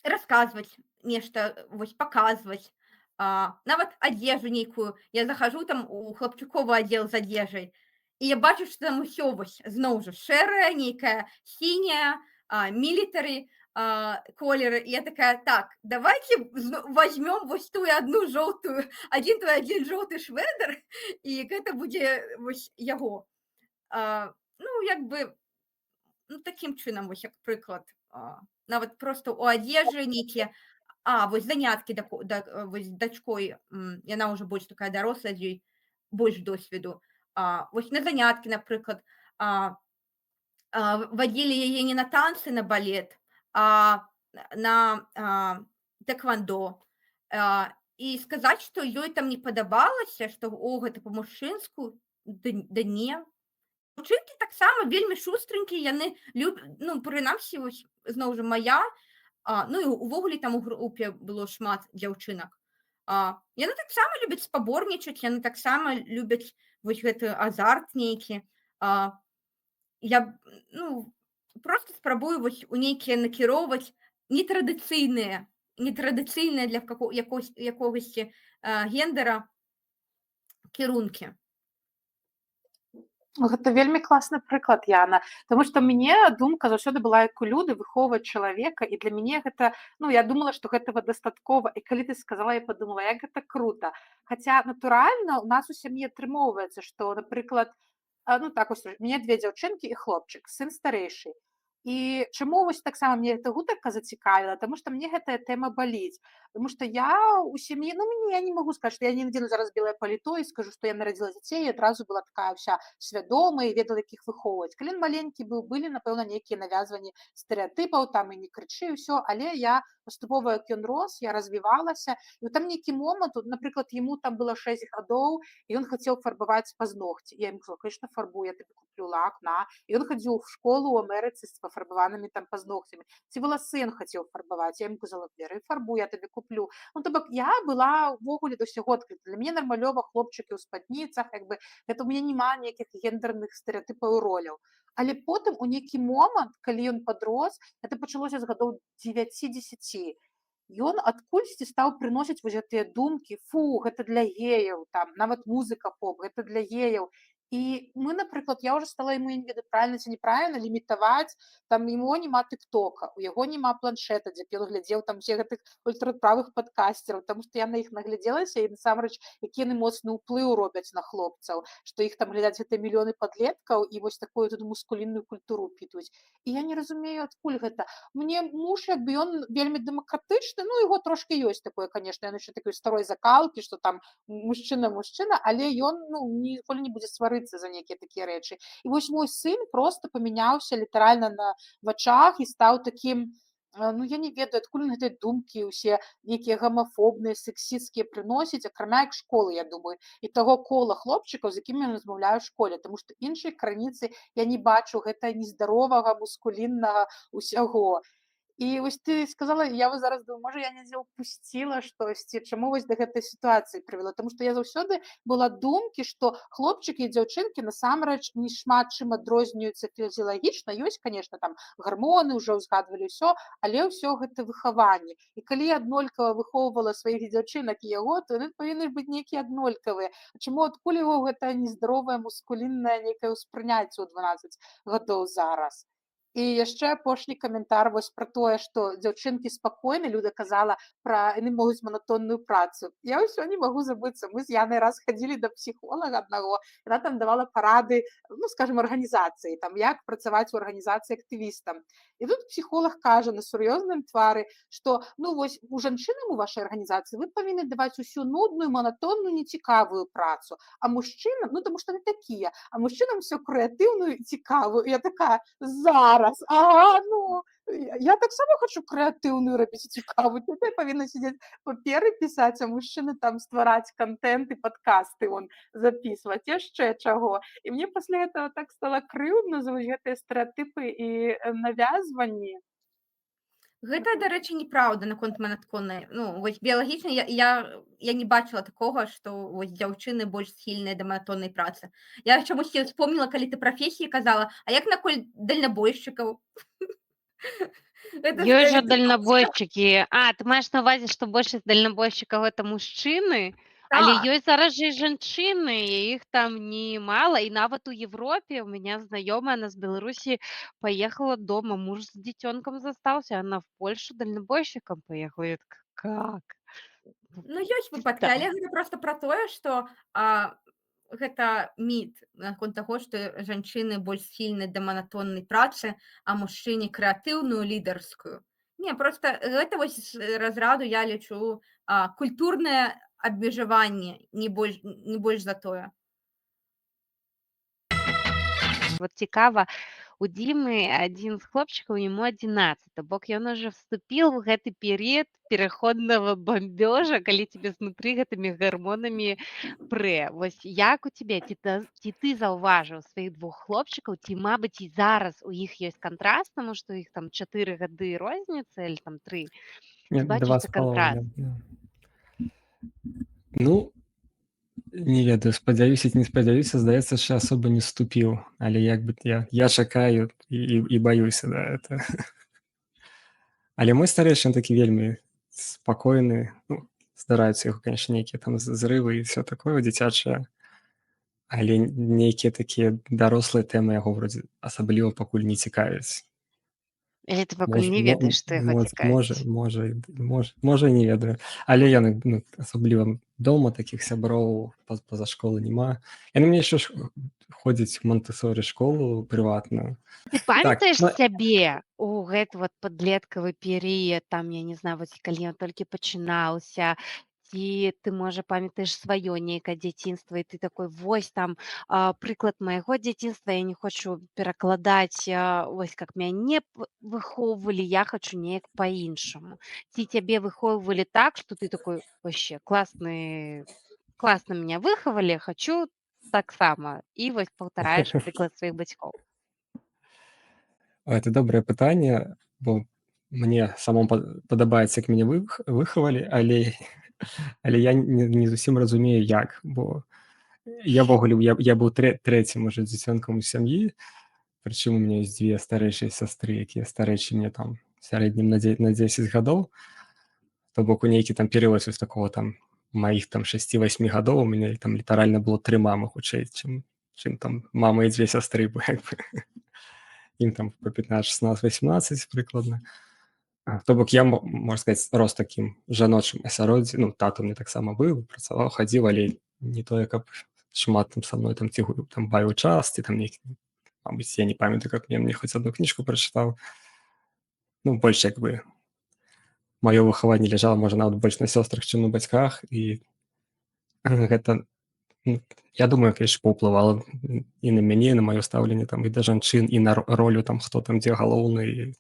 расказваць нешта, вось паказваць, нават адзежу нейкую. Я захожу там у хлапчуковы аддзел з адзежай, і я бачу, што там усё вось зноў жа шэрая, нейкая сіняя, мілітары колеры. І я такая, так, давайте возьмем вось тую одну жоўтую, один жоўты шведр, і гэта будзе вось яго. Як бы, такім чынам, вось як прыклад. Нават проста у адзежы нейкія, вось заняткі вось дачкой, яна ўжо больш такая дарослая, з ёй больш досведу. Вось на заняткі, напрыклад, вадзілі яе не на танцы, на балет, а на тэквандо. І сказаць, што ёй там не падабалася, што гэта па-мужчынску, да не. Дзяўчынкі таксама вельмі шустренькія, яны прынамсі, зноў жа мая, і увогуле там у групе было шмат дзяўчынак. Яны таксама любяць спаборнічаць, яны таксама любяць вось гэты азарт нейкі. Я просто спрабую вось у нейкія накіроўваць нетрадыцыйныя для якогасьці гендера кірункі. Гэта вельмі класны прыклад, Яна, тому што мне думка заўсёды была, як у Люды, выхоўваць чалавека, і для мяне гэта, я думала, што гэтага дастаткова, і калі ты сказала, я падумала, як гэта крута. Хаця, натуральна, у нас у сям'і атрымоўваецца, што, напрыклад, у мяне 2 дзяўчынкі і хлопчык, сын старэйшы. І чаму вось таксама мне эта гутарка зацікавіла, таму што мне гэтая тэма баліць. Таму што я ў сям'і, я не магу сказаць, што я не надзену зараз белае паліто і скажу, што я нарадзіла дзяцей і адразу была такая ўся свядомая і ведала, як іх выхоўваць. Калі ён маленькі быў, былі, напэўна, нейкія навязванні стэрэатыпаў, там і не крычы, ўсё, але я паступова, як ён рос, я развівалася. І там нейкі момант, напрыклад, яму там было 6 гадоў, і ён хацеў фарбаваць пазногці. Я ему сказала, конечно, фарбуй, я табе куплю лак, на. І ён хадзіў в школу ў Амерыцы з пафарбаванымі там пазногцямі. Ці валасы ён хацеў фарбаваць. Я ему казала, бяры фарбу, я табе куплю. То бок я была ўвогуле да ўсяго адкрыта. Для мяне нармалёва хлопчыкі ў спадніцах, гэта у мяне няма ніякіх гендерных стэрэатыпаў і роляў. Але потым у нейкі момант, калі ён падрос, гэта пачалося з гадоў 9-10. Ён адкульсьці стаў прыносіць вось гэтыя думкі, фу, гэта для геяў, там нават музыка поп, гэта для геяў. І мы, напрыклад, я ўжо стала яму, я не ведаю, правільна ці неправільна, лімітаваць, там яго няма тыктока, у яго няма планшета, дзе ён глядзеў там усе гэтых ультраправых падкасцераў, таму што я на іх наглядзелася, і насамрэч, які яны моцны ўплыў робяць на хлопцаў, што іх там глядяць гэтыя мільёны падлеткаў і вось такую тут мускулінную культуру пітваюць. І я не разумею, адкуль гэта. Мне муж, ён вельмі дэмакратычны, яго трошки ёсць такое, конечно, ён яшчэ такой старой закалкі, што там мужчына, але ён ніколі не будзе сварыцца за нейкія такія рэчы. І вось мой сын просто памяняўся літаральна на вачах і стаў такім, я не ведаю, адкуль ён гэтыя думкі ўсе нейкія гамафобныя, сексісцкія прыносіць, акрамя як школы, я думаю, і таго кола хлопчыкаў, з якімі ён размаўляе ў школе, таму што іншай крыніцы я не бачу гэта нездаровага, мускуліннага ўсяго. І вось ты сказала, я вось зараз думаю, можа, я недзе ўпусціла штосьці, чаму вось да гэтай сітуацыі прывяла, таму што я заўсёды была думкі, што хлопчыкі і дзяўчынкі насамрэч не шмат чым адрозніваюцца фізіялагічна. Ёсць, конечно, там гармоны, ўжо ўзгадвалі ўсё, але ўсё гэта выхаванне. І калі я аднолькава выхоўвала сваіх дзяўчынак і яго, то яны павінны быць нейкія аднолькавыя. Чаму адкуль яго гэта нездаровае мускуліннае нейкае ўспрыняцце ў 12 гадоў зараз? І яшчэ апошні каментар вось пра тое, што дзяўчынкі спакойны, Люда казала пра яны могуць манатонную працу. Я ўсё не магу забыцца. Мы з Янай раз хадзілі да псіхолага аднаго, яна там давала парады, скажем, арганізацыі, там як працаваць у арганізацыі актывістам. І тут псіхолог кажа на сур'ёзным твары, што вось у жанчынам у вашай арганізацыі вы павінны даваць усю нудную, манатонную, нецікавую працу, а мужчынам, таму што не такія, а мужчынам усё крэатыўную і цікавую. Я такая, зараз, я таксама хочу крэатыўную рабіць цікавую, тут я павінна сидзець паперы пісаць, а мужчыны там ствараць контент і падкасты записываць, яшчэ чаго. І мне пасля этого так стала крыўдна за гэтыя стэрэатыпы і навязванні. Гэта, дарэчы, неправда наконт манатоннай. Вось біялагічна я не бачыла такога, што вось дзяўчыны больш схільныя да манатоннай працы. Я чамусьці вспомніла, калі ты прафесіі казала, а як наконт дальнабойшчыкаў? Ёсць жа дальнабойшчыкі. Ты маеш на ўвазе, што большасць дальнабойшчыкаў гэта мужчыны? Але ёсць зараз жа і жанчыны, і іх там немала. І нават у Европе у меня знаёмая, она з Беларусі поехала дома, муж з дзіцёнкам застаўся, она в Польшу дальнабойшчыкам поехала. Я так, как? Ёсць выпадкі, але гэта проста пра тое, што гэта міт наконт таго, што жанчыны больш схільныя да манатоннай працы, а мужчыне крэатыўную, лідарскую. Не, проста гэта вось з разраду, я лічу, культурнае абмежаванне, не больш за тое. Вот цікава, у Дімы адзін з хлопчыкаў, яму 11, то бок ён уже вступіл в гэты перыяд пераходнага бамбёжа, калі тебе знутры гэтымі гармонамі прэ. Вось як у цябе, ці ты заўважыў сваіх 2 хлопчыкаў, ці, мабыць, і зараз у іх ёсць кантраст, таму што іх там 4 гады розніца, ці там 3? Ці бачыш кантраст? Не ведаю, спадзяюся ці не спадзяюся, здаецца, що асоба не вступіў, але як бы я чакаю і баюся, это. Але мой старэйшы, ён такі вельмі спакойны, здараюцца яго, конечно, нейкія там зрывы і все такое дзіцячае, але нейкія такія дарослыя тэмы яго вроде асабліва пакуль не цікавяць. Или ты пакуль не ведаеш, што яго цікавіць? Можа, не ведаю, але ён асабліва дома такіх сяброў па-за школы няма. Яны мне яшчэ ходзяць у Монтэсорі школу прыватную. Ты Так, памятаеш ну, сябе ў гэты вот падлеткавы перыяд, там, я не знаю, вось калі ён толькі пачынаўся, ці ты, можа, памятаеш сваё нейкае дзяцінства, і ты такой: вось там прыклад майго дзяцінства, я не хочу перакладаць, вось как мяне выхоўвалі, я хочу неяк па-іншаму. Ці цябе выхоўвалі так, што ты такой: вообще класна меня выхавалі, хочу таксама. І вось паўтараеш прыклад сваіх бацькоў. Гэта добрае пытанне, бо мне самому падабаецца, як мяне выхавалі, але я не зусім разумею, як, бо я быў трэцім уже дзіцёнкам у сям'і, прычым у меня ёсць 2 старэйшыя сястры, якія старэйшыя мне там в сярэднім на 10 гадоў. То бок у нейкі там перыяд з такого там маіх там 6-8 гадоў у мяне там літаральна было 3 мамы хутчэй, чым там мама і 2 сястры, бо як бы ім там по 15, 16, 18 прыкладна. То бок я, можна сказаць, рос такім жаночым асяроддзі. Ну, тата мне таксама быў, працаваў, хадзіў, але не тое, каб шмат там са мной там ці там бавіў час, ці там нейкі, мабыць, я не памятаю, каб мне хоць одну кніжку прачытаў. Ну, больш як бы маё выхаванне ляжала, можа, нават больш на сёстрах, чым на бацьках, і гэта, я думаю, конечно, паўплывала і на мяне, і на маё стаўленне там і да жанчын, і на ролю там, хто там дзе галоўны, і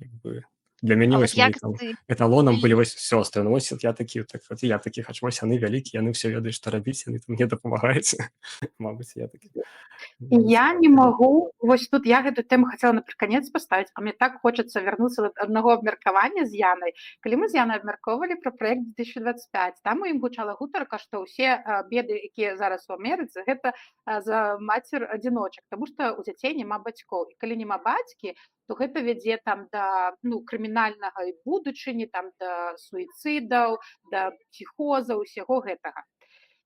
як бы для мяне вось як там ты эталонам былі вось сёстры. Ну, вось я такі, так, от я такі, хоч вось яны вялікія, яны ўсё ведаюць, што рабіць, яны там мне дапамагаюць. Мабыць, я такі. Я не могу, вось тут я гэту тэму хацела напрыканец паставіць, а мне так хочацца вярнуцца да аднаго абмеркавання з Янай. Калі мы з Янай абмяркоўвалі пра праект 2025, там у ім гучала гутарка, што ўсе беды, якія зараз у Амерыцы, гэта за мацер-адзіночак, таму што ў дзяцей няма бацькоў. І калі няма бацькі, то гэта вядзе там да крымінальнага і будучыні, там да суіцыдаў, да псіхоза, усяго гэтага.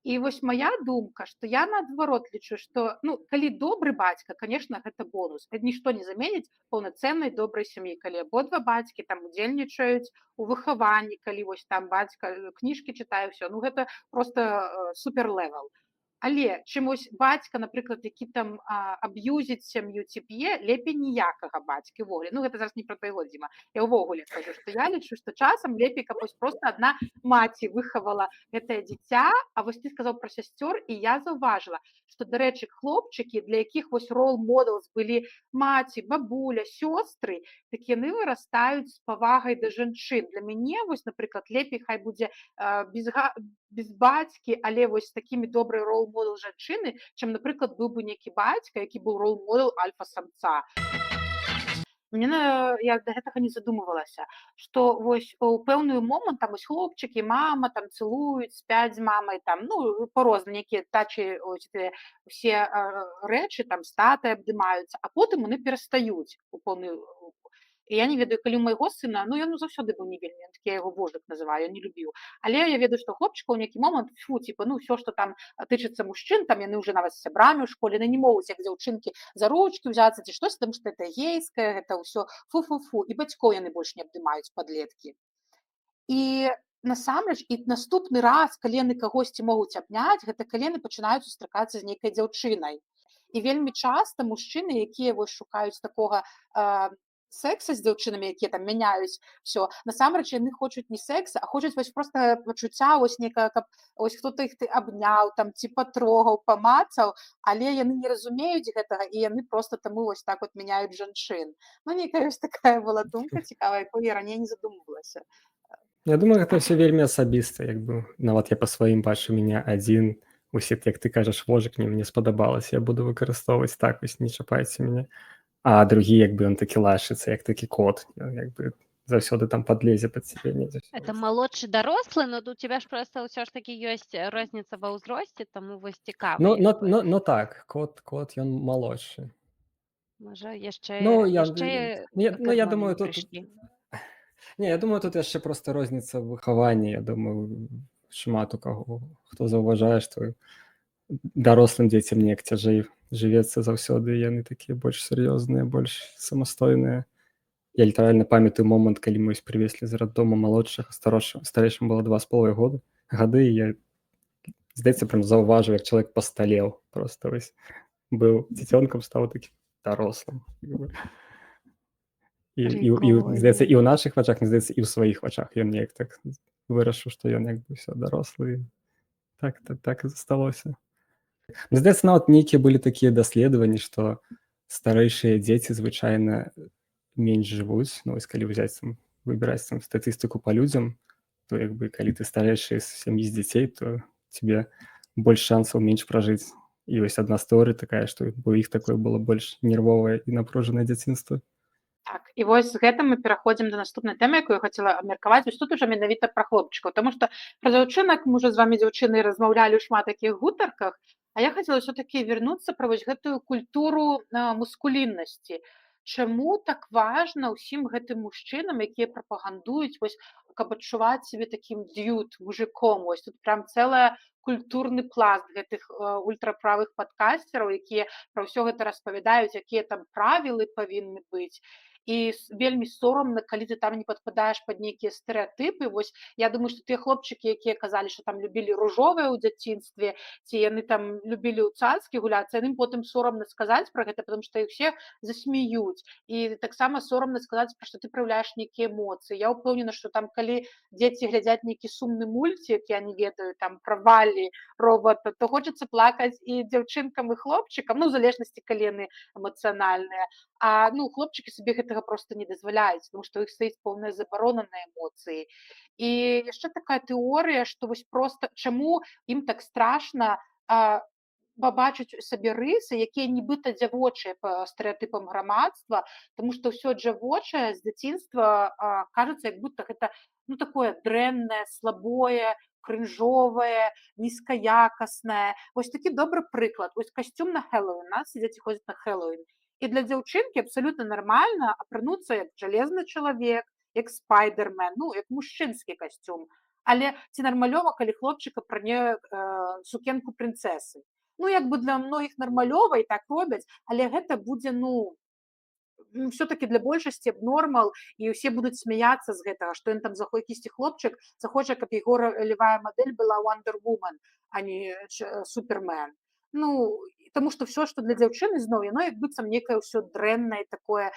І вось моя думка, што я наадварот лічу, што калі добры бацька, конечно, гэта бонус. Гэта нішто не заменіць паўнацэннай добрай сям'і, калі абодва бацькі там удзельнічаюць у выхаванні, калі вось там бацька кніжкі чытае, ўсё, гэта просто супер-левел. Але чымось бацька, напрыклад, які там аб'юзіць сям'ю ці п'е, лепей ніякага бацькі ўвогуле. Гэта зараз не пра твайго, Дзіма. Я ўвогуле кажу, што я лічу, што часам лепей, каб вось проста адна маці выхавала гэтае дзіця, а вось ты сказаў пра сясцёр, і я заўважыла, што, дарэчы, хлопчыкі, для якіх вось рол-модэлс былі маці, бабуля, сёстры, так яны вырастаюць з павагай да жанчын. Для мяне, вось, напрыклад, лепей хай будзе без бацькі, але вось з такімі добрай рол-модэл жанчыны, чым, напрыклад, быў бы нейкі бацька, які быў рол-модэл альфа-самца. Я да гэтага не задумывалася, што вось у пэўны момант там вось хлопчыкі, мама там цылуюць, спяць з мамай, там, па-розна, нейкія тачы, усе рэчы там з татай абдымаюцца, а потым яны перастаюць у пэўны. І я не ведаю, калі ў майго сына, ён заўсёды быў не вельмі, я яго вожык называю, не любіў. Але я ведаю, што хлопчыка ў нейкі момант, ўсё, што там тычыцца мужчын, там яны ўжо нават з сябрамі ў школе, яны не могуць, як дзяўчынкі, за ручкі ўзяцца ці штось, таму што гэта гейскае, гэта ўсё фу-фу-фу, і бацькоў яны больш не абдымаюць, падлеткі. І насамрэч, і наступны раз, калі яны кагосьці могуць абняць, гэта калі яны пачынаюць сустракацца з нейкай дзяўчынай. І вельмі часта мужчыны, якія вось шукаюць такога секса з дзяўчынамі, якія там мяняюць все, насамрэч яны хочуць не секса, а хочуць вось проста пачуцця, вось нейкае, каб вось хто-то іх абняў, там ці патрогаў, памацаў, але яны не разумеюць гэтага, і яны проста таму вось так вот мяняюць жанчын. Нейкая вось такая была думка цікавая, якой я раней не задумвалася. Я думаю, гэта все вельмі асабіста, як бы нават я па сваім бачу, мяне адзін, усе, як ты кажаш, вожык мне спадабалася, я буду выкарыстоўваць так, вось не чапайце мяне. А другі, як бы, ён такі лашыцца, як такі кот, як бы заўсёды там падлезе пад сябе. Это малодшы дарослы, но у тебя ж просто ўсё ж такі ёсць розніца ва ўзросце, таму вось цікава. Ну так, кот, ён малодшы. Можа, яшчэ я думаю, тут... Не, я думаю, тут яшчэ проста розніца выхавання, я думаю, шмат у каго, хто заўважае, што дарослым дзецям неяк цяжэй жывецца заўсёды, яны такія больш сур'ёзныя, больш самастойныя. Я літаральна памятаю момант, калі мы прывезлі з раддома малодшага, старэйшым было 2,5 года. гады, і я, здаецца, прям заўважыў, як чалавек пасталеў. Просто вось быў дзіцёнкам, стаў такім дарослым. Здаецца, і ў Прикольно. нашых вачах, мне здаецца, і ў сваіх вачах ён неяк так вырашыў, што ён як бы ўсё дарослы. Так і засталося. Мне здаецца, нават нейкія былі такія даследаванні, што старэйшыя дзеці звычайна менш жывуць. Ну, вось калі ўзяць там, выбіраць там статыстыку па людзям, то як бы калі ты старэйшы з сям'і з дзяцей, то тебе больш шансаў менш пражыць. І вось адна з тэорый такая, што у іх такое было больш нервовае і напружанае дзяцінства. Так, і вось з гэтым мы пераходзім да наступнай тэмы, якую я хацела абмеркаваць. Вось тут ужо менавіта пра хлопчыкаў, таму што пра дзяўчынак мы ўжо з вамі, дзяўчыны, размаўлялі ў шмат такіх гутарках, а я хацела ўсё-такі вярнуцца пра вось гэтую культуру маскуліннасці. Чаму так важна ўсім гэтым мужчынам, якія прапагандуюць, вось, каб адчуваць сябе такім д'ют, мужиком. Вось тут прям цэлая культурны пласт гэтых ультраправых падкасцераў, якія пра ўсё гэта распавядаюць, якія там правілы павінны быць. І вельмі сорамна, калі ты там не падпадаеш пад нейкія стэрэатыпы. Вось я думаю, што тыя хлопчыкі, якія казалі, што там любілі ружовае ў дзяцінстве, ці яны там любілі ў цацкі гуляцца, яным потым сорамна сказаць пра гэта, потому што іх усе засмеюць. І таксама сорамна сказаць, пра што ты праяўляеш нейкія эмоцыі. Я ўпэўнена, што там калі дзеці глядзяць нейкі сумны мульцік, я не ведаю, там пра Валлі, робата, то хочацца плакаць і дзяўчынкам, і хлопчыкам, ну, у залежнасці, калі яны эмацыянальныя. А ну, хлопчыкі сабе гэтага проста не дазваляюць, тому што ў іх стаіць поўная забарона на эмоцыі. І яшчэ такая тэорыя, што вось проста чаму ім так страшна пабачыць у сабе рысы, якія нібыта дзявочыя па стэрэатыпам грамадства, тому што ўсё дзявочае з дзяцінства кажацца, як будто гэта ну такое дрэннае, слабое, крынжовае, нізкаякаснае. Вось такі добры прыклад. Вось касцюм на Хэллоуін, нас дзеці ходзяць на Хэллоуін. І для дзяўчынкі абсалютна нармальна апрануцца як жалезны чалавек, як спайдермен, ну, як мужчынскі касцюм. Але ці нармалёва, калі хлопчык апране сукенку прынцэсы? Ну, як бы для многіх нармалёва і так робяць, але гэта будзе, ну, все-таки для большасці нормал, і ўсе будуць смяяцца з гэтага, што ён там якісьці хлопчык захоча, каб яго ралевая мадэль была Wonder Woman, а не Супермен. Ну, тому што все, што для дзяўчыны зноў, яно як быццам некае ўсё дрэннае, такое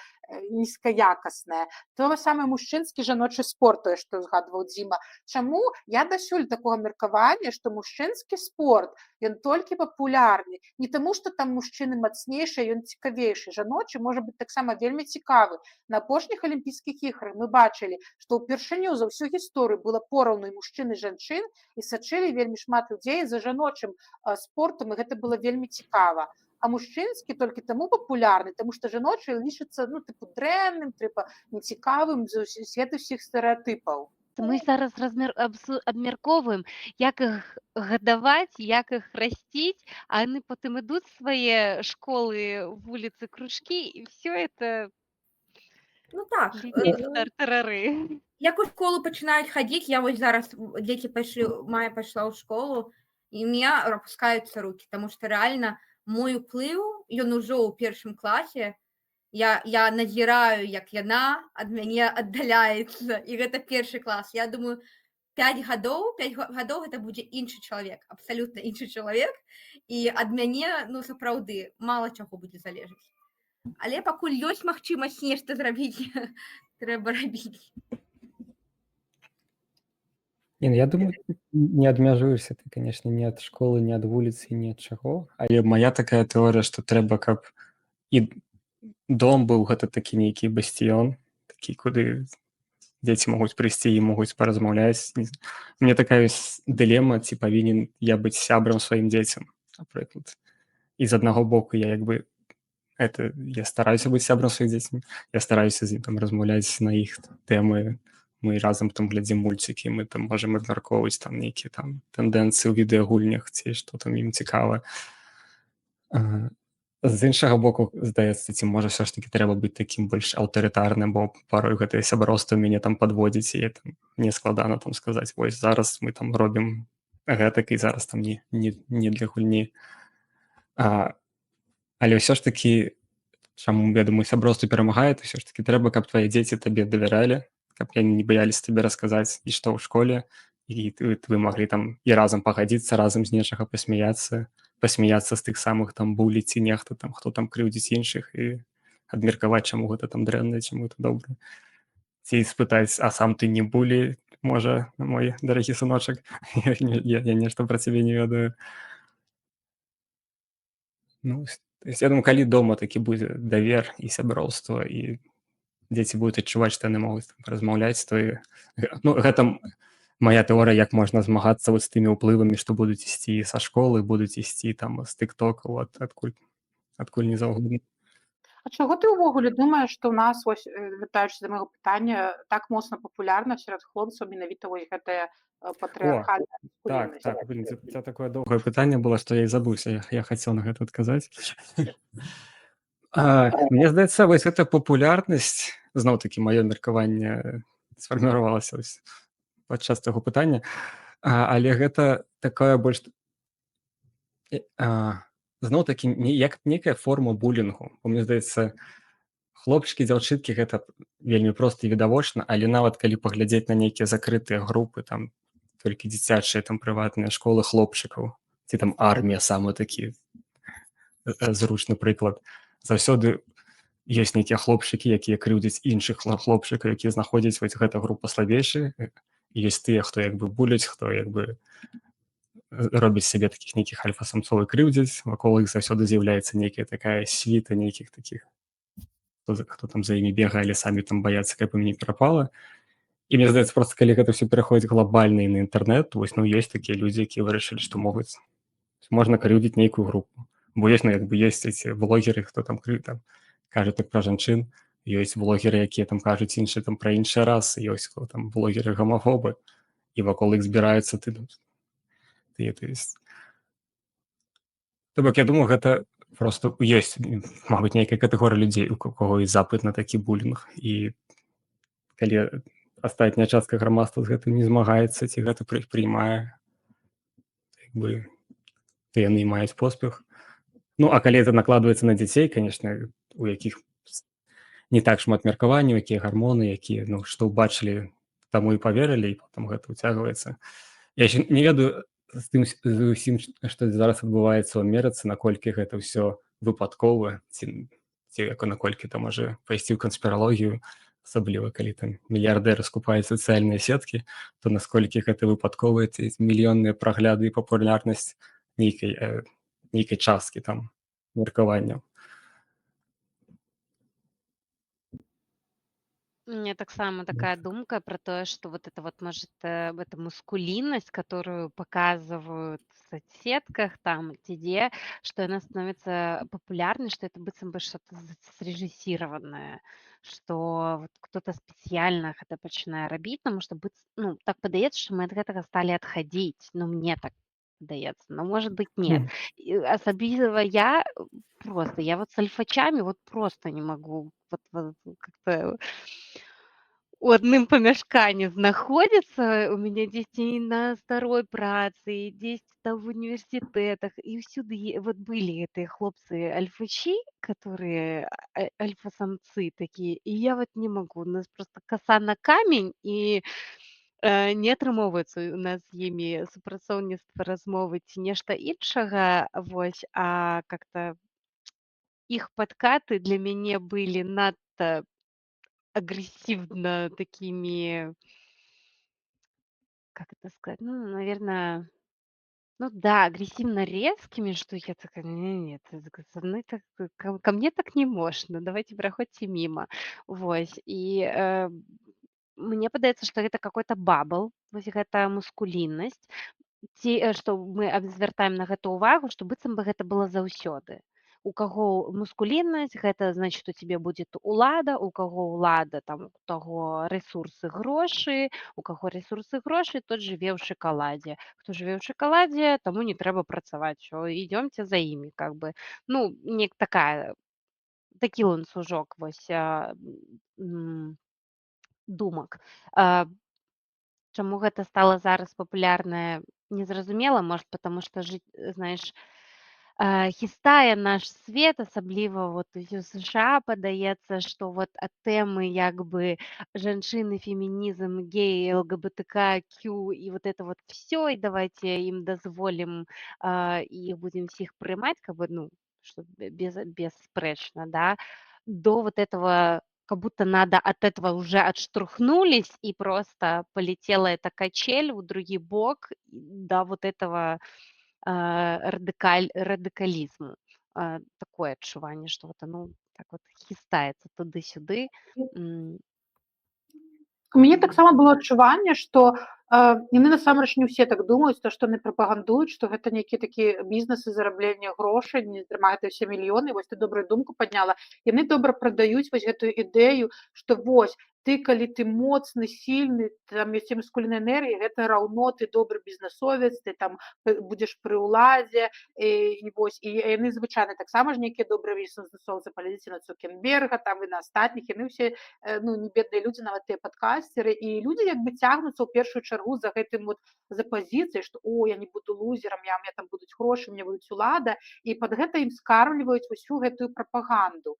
нізкаякаснае. То самы мужчынскі жаночы спорт, тое, што згадваў Дзіма. Чаму я дасюль такога меркавання, што мужчынскі спорт, ён толькі папулярны. Не таму, што там мужчыны мацнейшыя, ён цікавейшы. Жаночы можа быць таксама вельмі цікавы. На апошніх алімпійскіх іграх мы бачылі, што ўпершыню за ўсю гісторыю было пораўну і мужчын і жанчын, і сачылі вельмі шмат людзей за жаночым спортам, і гэта было вельмі цікава. А мужчынскі толькі таму папулярны, таму што жаночы лічыцца ну, тыпу дрэнным, нецікавым з свет усіх стэрэатыпаў. Мы зараз абмяркоўваем, як іх гадаваць, як іх расціць, а яны потым ідуць свае школы, вуліцы, кружкі, і все это Ну так, тартарары. як у школу пачынаюць хадзіць, я вось зараз дзеці пайшлі, Майя пайшла ў школу, і у меня опускаюцца рукі, таму што рэальна мой уплыў, ён ужо ў першым класе, я назіраю, як яна ад мяне аддаляецца, і гэта першы клас. Я думаю, 5 гадоў гэта будзе іншы чалавек, абсалютна іншы чалавек, і ад мяне, ну, сапраўды, мала чаго будзе залежаць. Але пакуль ёсць магчымасць нешта зрабіць, трэба рабіць. Не, ну, я думаю, не адмяжуешся ты, конечно, ні ад школы, ні ад вуліцы, ні ад чаго. Але моя такая тэорыя, што трэба, каб і дом быў гэта такі нейкі басціён, такі, куды дзеці могуць прыйсці і могуць паразмаўляць. Мне такая дылема, ці павінен я быць сябрам сваім дзецям, напрыклад. І з аднаго боку я як бы я стараюся быць сябрам сваіх дзецям, я стараюся з ім там размаўляць на іх тэмы, мы разам там глядзім мульцікі, мы там можам абмяркоўваць там нейкія там тэндэнцыі ў відэагульнях, ці што там ім цікава. З іншага боку, здаецца, ці можа все ж таки трэба быць такім больш аўтарытарным, бо парой гэтае сяброўства мяне там падводзіць, і мне складана там сказаць, вось зараз мы там робім гэтак, і зараз там не для гульні. Але ўсё ж таки, чаму, я думаю, сяброўства перамагае, то ўсё ж таки трэба, каб твае дзеці табе давяралі, каб яны не баяліся табе расказаць, і што ў школе, і вы маглі там і разам пагадзіцца, разам з нечага пасмяяцца з тых самых там булі ці нехта там, хто там крыўдзіць іншых і абмеркаваць, чаму гэта там дрэнна, чаму гэта добра. Ці спытаць, а сам ты не булі, можа, мой дарагі сыночак, я нешта пра цябе не ведаю. Ну, то есть я думаю, калі дома такі будзе давер і сяброўства, і дзеці будуць адчуваць, што яны могуць размаўляць, то ну, гэта моя тэорыя, як можна змагацца вот з тымі ўплывамі, што будуць ісці са школы, будуць ісці там з тыктокаў, адкуль не заўгодна. А чаго ты ўвогуле думаеш, што ў нас, вось, вяртаючыся да майго пытання, так моцна папулярна сярод хлопцаў менавіта вось гэтая патрыархальная маскуліннасць? Так, блин, це такое доўгае пытанне было, што я і забыўся, я хацеў на гэта адказаць. Мне здаецца, вось гэта папулярнасць, зноў-такі маё меркаванне сфарміравалася падчас таго пытання, але гэта такая больш зноў-такі як некая форма булінгу. Мне здаецца, хлопчыкі, дзяўчынкі гэта вельмі проста і відавочна, але нават калі паглядзець на нейкія закрытыя групы, там толькі дзіцячыя там прыватныя школы хлопчыкаў, ці там армія самы такі зручны прыклад, заўсёды ёсць нейкія хлопчыкі, якія крыўдзяць іншых хлопчыкаў, якія знаходзяць вось гэта група слабейшая, і ёсць тыя, хто як бы буляць, хто як бы робіць сябе такіх нейкіх альфа-самцоў і крыўдзяць, вакол іх заўсёды з'яўляецца нейкая такая світа нейкіх такіх, хто там за імі бегае, але самі там баяцца, каб ім не перапала. І мне здаецца, проста калі гэта ўсё пераходзіць глобальна і на інтэрнэт, вось, ну, ёсць такія людзі, якія вырашылі, што могуць, можна крыўдзіць нейкую групу. Бо ёсць, ну, як бы ёсць эти блогеры, хто там кажа так пра жанчын, ёсць блогеры, якія там кажуць іншыя там пра іншыя расы, ёсць хто там блогеры гомафобы, і вакол іх збіраюцца то есть. То бок, я думаю, гэта просто ёсць, мабыць, нейкая катэгорыя людзей, у кого ёсць запыт на такі булінг, і калі астатняя частка грамадства з гэтым не змагаецца, ці гэта прыймае, як бы, то яны і маюць поспех. Ну, а калі это накладваецца на дзяцей, конечно, у якіх не так шмат меркаванняў, якія гармоны, якія, ну, што ўбачылі, таму і паверылі, і потым гэта ўцягваецца. Я яшчэ не ведаю з усім, што зараз адбываецца ў Амерыцы, наколькі гэта ўсё выпадкова, ці наколькі там можа пайсці ў канспіралогію, асабліва калі там мільярдэры скупаюць сацыяльныя сеткі, то насколькі гэта выпадкова, ці мільённыя прагляды і папулярнасць нейкай часткі там меркаванняў. У меня таксама такая думка про то, что вот это вот, может, эта маскулинность, которую показывают в соцсетках там, где, что она становится популярной, что это быццам бы что-то срежиссированное, что вот кто-то спецыяльна гэта пачынае рабіць, таму што ну, так падаецца, што мы ад гэтага сталі адхадзіць. Ну, мне так падаецца, но, может быть, нет. И асабліва я вот с альфачами вот просто не могу вот как-то у адным памяшканні знаходзіцца. У мяне дзесьці на старой працы, дзесьці там в універсітэтах, і ўсюды вот былі гэтыя хлопцы альфачі, которые альфа-самцы такія, і я вот не могу. У нас просто коса на камень, і не атрымоўваецца у нас з імі супрацоўніцтва, размовы ці нешта іншага, вось, а как-то іх падкаты для мяне былі надта агрессивно такими, как это сказать, ну, наверное, ну да, агрессивно резкими, что я такая: "Не-не, со мной так, ко мне так не можна, давайте праходзьце міма". Вось, і мне падаецца, што гэта какой-то бабл, вось гэта маскуліннасць, ці што мы звяртаем на гэта ўвагу, што быццам бы гэта было заўсёды. У каго маскуліннасць, гэта значыць, у цябе будзе улада, у каго ўлада, там, у таго рэсурсы, грошы, у каго рэсурсы, грошы, тот жыве ў шакаладзе. Хто жыве ў шакаладзе, таму не трэба працаваць, ідёмце за імі, как бы. Ну, такі ланцужок вось думак. Чаму гэта стала зараз папулярнае, незразумела, может, потому што знаеш, хістае наш свет, асабліва вот у США падаецца, што вот ад тэмы як бы жанчыны, фемінізм, геі, ЛГБТК, і вот это вот все, і давайте ім дазволім і іх будзем всіх прымаць, как бы, ну, что бесспрэчна, да, до вот этого, как будто надо от этого уже отштрухнулись, и просто полетела эта качель в другой бок до вот этого радыкалізму. Такое адчуванне, што вот оно так вот хістаецца туды-сюды. М, У мяне таксама было адчуванне, што яны насамрэч не ўсе так думаюць, то што яны прапагандуюць, што гэта нейкі такі бізнес і зарабленне грошай, не дарма гэта ўсе мільёны. Вось ты добрую думку падняла. Яны добра прадаюць вось гэтую ідэю, што вось ты, калі ты моцны, сільны, там ёсць маскулінная энергія, гэта раўно ты добры бізнесовец, ты там будзеш пры ўладзе, і вось і яны звычайна таксама ж нейкія добрыя бізнесоўцы, паглядзіце на Цукерберга, там і на астатніх, яны ўсе ну, не бедныя людзі, нават тыя падкастеры, і людзі як бы цягнуцца ў першую чаргу за гэтым вот за пазіцыяй, што о, я не буду лузерам, у меня там будуць грошы, у меня будуць улада, і пад гэта ім скармліваюць усю гэтую прапаганду.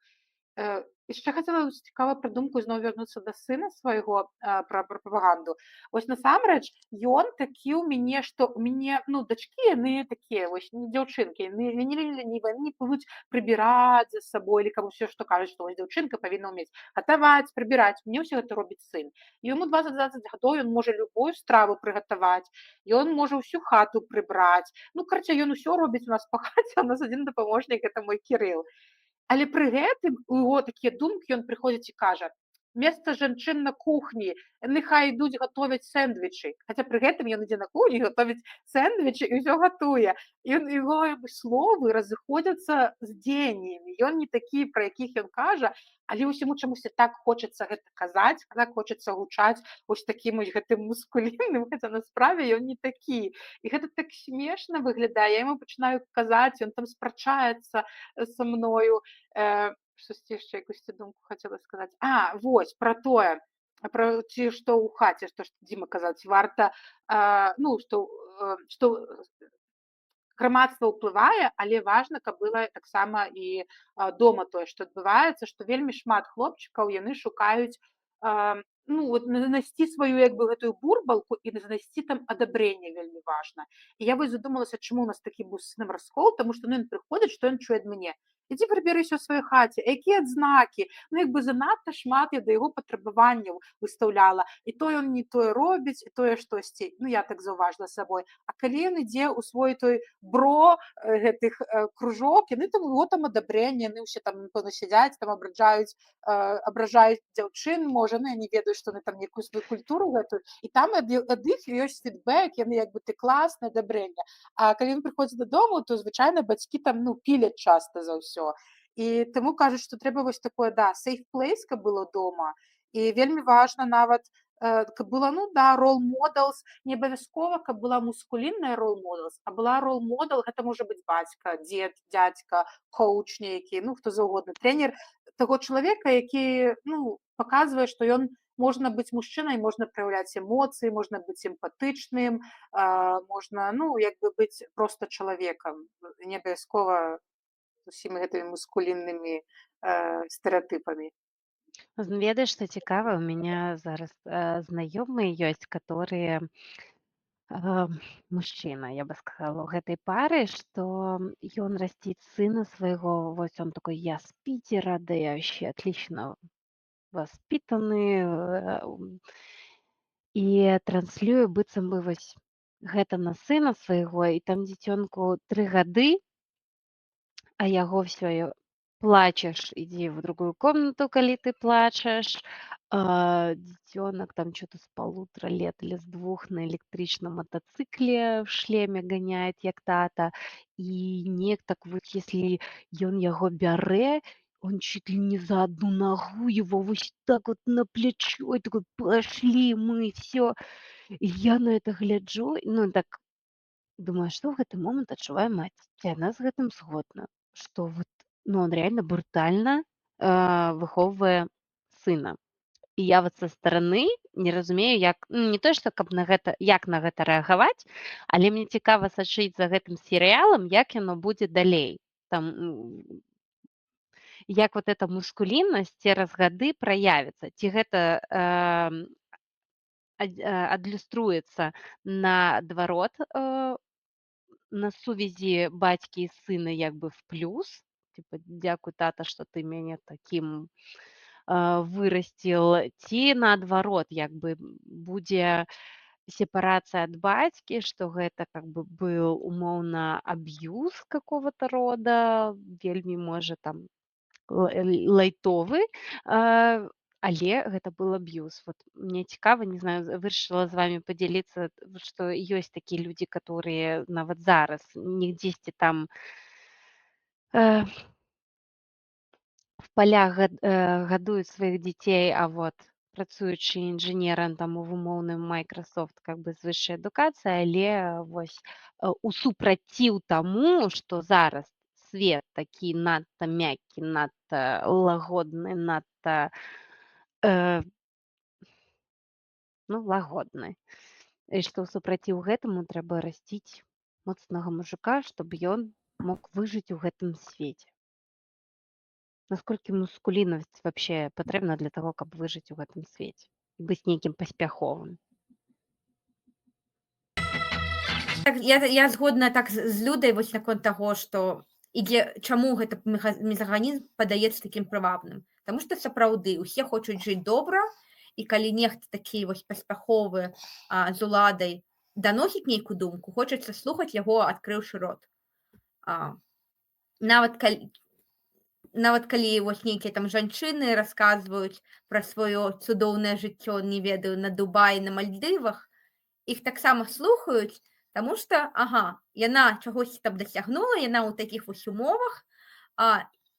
Яшчэ хацела цікава пра думку зноў вярнуцца да сына свайго пра прапаганду. Вось насамрэч ён такі ў мяне, што ў мяне ну дачкі яны такія вось не дзяўчынкі, яны не лянівыя, не будуць прыбіраць за сабой или каму ўсё што кажуць, што вось дзяўчынка павінна ўмець гатаваць, прыбіраць. Мне ўсё гэта робіць сын. Яму 20-20 гадоў, ён можа любую страву прыгатаваць, ён можа ўсю хату прыбраць. Ну карацей, ён усё робіць у нас па хаце, а у нас адзін дапаможнік гэта мой Кірыл. Але пры гэтым у яго такія думкі, ён прыходзіць і кажа: место жанчын на кухні, нехай ідуць гатовяць сэндвічы. Хаця пры гэтым ён ідзе на кухню, гатовіць сэндвічы і ўсё гатуе. І яго словы разыходзяцца з дзеяннямі. Ён не такі, пра якіх ён кажа, але ўсяму чамусьці так хочацца гэта казаць, так хочацца гучаць вось такім вось гэтым мускулінным, хаця на справе ён не такі. І гэта так смешна выглядае. Я яму пачынаю казаць, ён там спрачаецца са мною. Штосьці яшчэ якусь думку хацела сказаць. Вось пра тое, пра ці што ў хаце, што Дзіма казаў, ці варта ну што грамадства ўплывае, але важна, каб было таксама і дома тое, што адбываецца, што вельмі шмат хлопчыкаў яны шукаюць ну вот знайсці сваю як бы гэтую бурбалку і знайсці там адабрэнне вельмі важна. І я вось задумалася, чаму у нас такі быў з сынам раскол, таму што ну ён прыходзіць, што ён чуе ад мяне: ідзі прыбярыся ў сваёй хаце, якія адзнакі, ну як бы занадта шмат я да яго патрабаванняў выстаўляла, і то ён не тое робіць, і тое штосьці, ну я так заўважыла сабой. А калі ён ідзе ў свой той бро гэтых кружок, яны там его там адабрэнне, яны ўсе там напэўна сядзяць, там абражаюць дзяўчын, можа, ну я не ведаю, што яны там некую сваю культуру гэтую, і там ад іх ёсць фідбэк, яны як бы ты класна, адабрэнне. А калі ён прыходзіць дадому, то звычайна бацькі там ну піляць часта за ўсё. І таму кажуць, што трэба вось такое safe place, каб было дома. І вельмі важна нават каб была ну role models, не абавязкова, каб была мускулінная role models, а была role model, гэта можа быць бацька, дзед, дзядзька, коуч нейкі, ну хто заўгодна, трэнер таго чалавека, які ну паказвае, што ён можна быць мужчынай, можна праяўляць эмоцыі, можна быць эмпатычным, можна ну як бы быць проста чалавекам, не абавязкова усімі гэтымі мускуліннымі стэеатыпамі. Ведаеш, што цікава, у меня зараз знаёмыя ёсць, которые мужчына, я бы сказала, у гэтай пары, што ён расціць сына свайго, вось он такой: я з Питера, да я вообще отлично воспитаны, і транслюе быццам бы вось гэта на сына свайго, і там дзіцёнку 3 гады, а яго ўсё плачешь, иди в другую комнату, коли ты плачешь. Детенок там что-то с 1,5 лет или с 2 на электричном мотоцикле в шлеме гоняет, як тата. И неяк так вот, если ён яго бярэ, он чуть ли не за одну ногу его вот так вот на плечо, и такой: пошли мы, все. И я на это гляджу, ну так думаю, што ў гэты момант адчувае маці. Яна з гэтым згодна, што вот, ну, он реально брутальна выхоўвае сына. І я вот са стороны не разумею, як не то, што каб як на гэта рэагаваць, але мне цікава сачыць за гэтым серыялам, як яно будзе далей. Там, як вот эта мускуліннасць цераз гады праявіцца. Ці гэта адлюструецца наадварот на сувязі бацькі і сына як бы в плюс, типа дзякуй тата, што ты мяне такім вырасціл, ці наадварот як бы будзе сепарацыя ад бацькі, што гэта как бы быў умоўна аб'юз какого-то рода, вельмі можа там лайтовы, але гэта был аб'юз. Вот мне цікава, не знаю, вырашыла з вами падзяліцца, што ёсць такія людзі, которые нават зараз не дзесьці там в полях гадуюць сваіх дзяцей, а вот працуючы інжынерам там у умоўным Microsoft как бы з высшай адукацыяй, але вось у супраціў таму, што зараз свет такі надта мяккі, надта лагодны, надта лагодны. І што ў супраціў гэтаму трэба расціць моцнага мужика, чтобы ён мог выжыць у гэтым свеце. Насколькі мускуліннасць вообще патрэбна для того, каб выжыць у гэтым свеце і быць нейкім паспяховым? Так, я згодна так з Людай вось наконт таго, што чаму гэты мезаганізм падаецца такім прывабным. Таму што сапраўды усе хочуць жыць добра, і калі нехта такі вось паспяховы з уладай даносіць нейкую думку, хочацца слухаць яго, адкрыўшы рот. Нават калі вось нейкія там жанчыны расказваюць пра сваё цудоўнае жыццё, не ведаю, на Дубаі, на Мальдывах, іх таксама слухаюць, таму што, яна чагось там дасягнула, яна ў такіх вось умовах,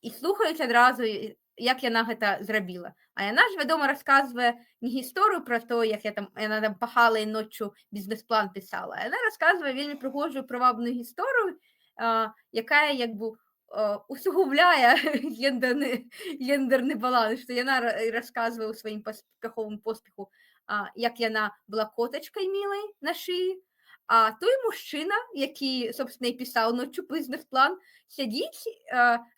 і слухаюць адразу, як яна гэта зрабіла. А яна ж, вядома, расказвае не гісторыю пра то, як яна там пахала і ноччу бізнес-план пісала, а яна расказвае вельмі прыгожую прывабную гісторыю, якая як бы усугубляе гендерны баланс, што яна расказвае ў сваім паспяховым поспеху, як яна была котачкай мілай на шыі, а той мужчына, які, собственно, і пісаў ноччу бізнес-план, сядзіць,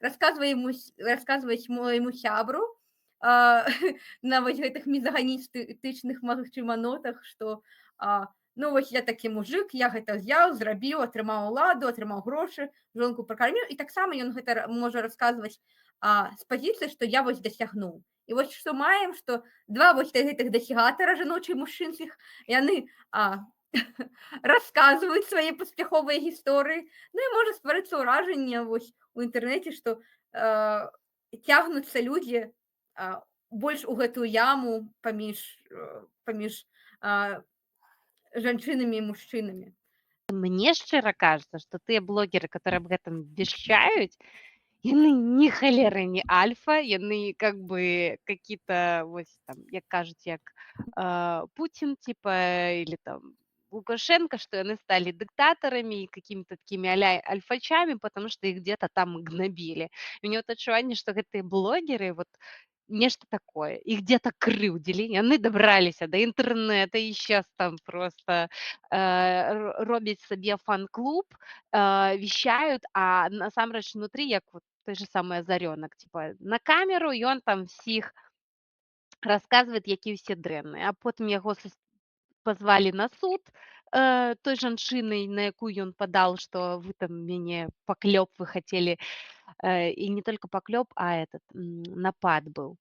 расказваць мойму сябру на вось гэтых мізаганістычных, магчыма, нотах, што вось я такі мужик, я гэта взяў, зрабіў, атрымаў уладу, атрымаў грошы, жонку пракарміў, і таксама ён гэта можа расказваць з пазіцыі, што я вось дасягнуў. І вось што маем, што два вось гэтых дасягатара, жаночы і мужчынскіх, яны расказваюць свае паспяховыя гісторыі, і можа стварыцца ўражанне вось у інтэрнэце, што цягнуцца людзі больш у гэтую яму паміж жанчынамі і мужчынамі. Мне шчыра кажется, што тыя блогеры, которые об гэтым вещаюць, яны ні халеры, ні альфа, яны как бы какие-то, вось там, як кажуць, як Путин, типа, или там Лукашенко, что яны стали диктаторами и какими-то такими альфачами, потому что их где-то там гнобили. И у меня вот адчуванне, што гэтыя блогеры, вот нешта такое, их где-то крыўдзілі, яны дабраліся да інтэрнэта і сейчас там просто робяць сабе фан-клуб, вещают, а насамрэч внутри, як вот той же самый Азарёнак, типа на камеру ён там всіх расказвает, які ўсе дрэнныя, а потым яго позвалі на суд той жанчынай, на якую ён падал, што вы там мяне паклёп вы хацелі, і не только паклёп, а напад быў.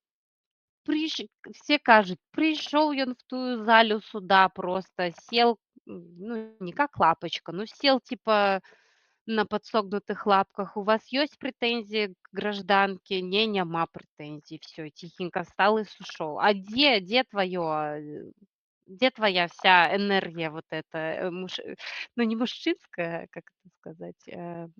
Все кажуць, прыйшоў ён в тую залю суда, просто сел, не как лапочка, сел типа на подсогнутых лапках. У вас есть претензии к гражданке? Не, няма претензий. Все, тихенько встал и сушел. А где твоя вся энергия вот эта, не мужчинская, как это сказать,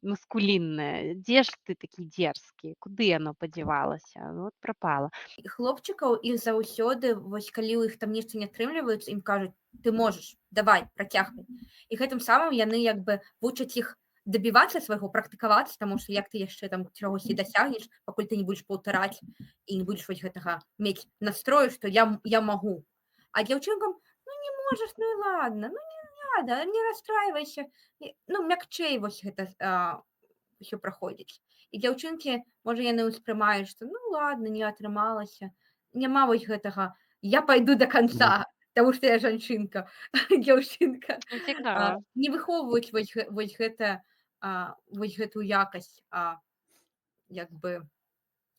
маскулинная? Где ж ты такі дерзкі? Куды оно падзявалася? Вот пропала. Хлопчыкаў іх заўсёды, вось калі ў іх там нешта не атрымліваецца, ім кажуць, ты можаш, давай, працягвай. І гэтым самым яны як бы вучаць іх дабівацца свайго, практыкавацца, таму што як ты яшчэ там чагось і дасягнеш, пакуль ты не будзеш паўтараць і не будзеш вось гэтага мець настрою, што я магу. А дзяўчынкам: "Ну не можаш, ну і ладно, ну не надо, не расстраивайся". Ну, мякчэй вось гэта ўсё праходзіць. І дзяўчынкі, можа, яны ўспрымаюць, што ну ладно, не атрымалася. Няма вось гэтага "я пайду до конца", таму што я жанчынка, дзяўчынка. Цікава. Не выхоўваюць вось гэтую якасць, як бы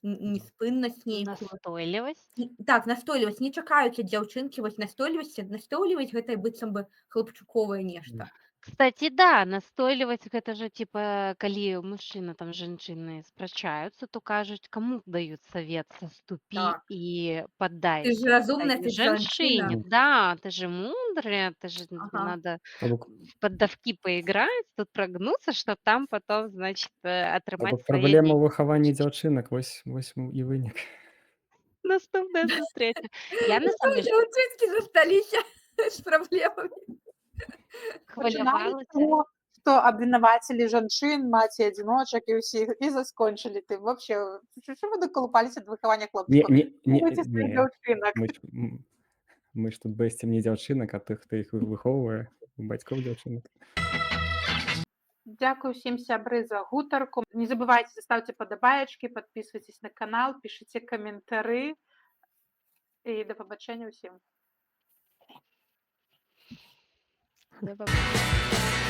неспыннасць нейкую. Настойлівасць. Так, настойлівасць. Не чакаюць ад дзяўчынкі вось настойлівасці. Настойлівасць гэта быццам бы хлапчуковае нешта. Кстати, да, настойліваць гэта же типа, калі мужчына там з жанчынай спрачаюцца, то кажуць, каму даюць савет: саступі Так. і Ты паддайся ж разумная, этой ты ж жанчыне. жанчына. Да, ты же мудрая, ты же Ага. надо То бок в поддавки поиграть, тут прогнуться, что там потом, значит, атрымаць свае праблема ў 10 выхаванні штучек. дзяўчынак, вось і вынік. Наступная сустрэча. Я на Ну, самом деле дзяўчынкі засталіся з праблемамі. Пачыналі з хвалявалася. таго, што абвінавацілі жанчын, маці-адзіночак і ўсіх, і заскончылі тым. Вообще, що ви доколупалися до виховання хлопчиків? Виховуйте своїх дзяўчынак. Мы ж тут бэсцім не дзяўчынак, а тых, хто іх выхоўвае, бацькоў дзяўчынак. Дякую всім, сябры, за гутарку. Не забывайте, ставьте подобаечки, подписывайтесь на канал, пишите комментары. І до побачення усім. Да, бабуля.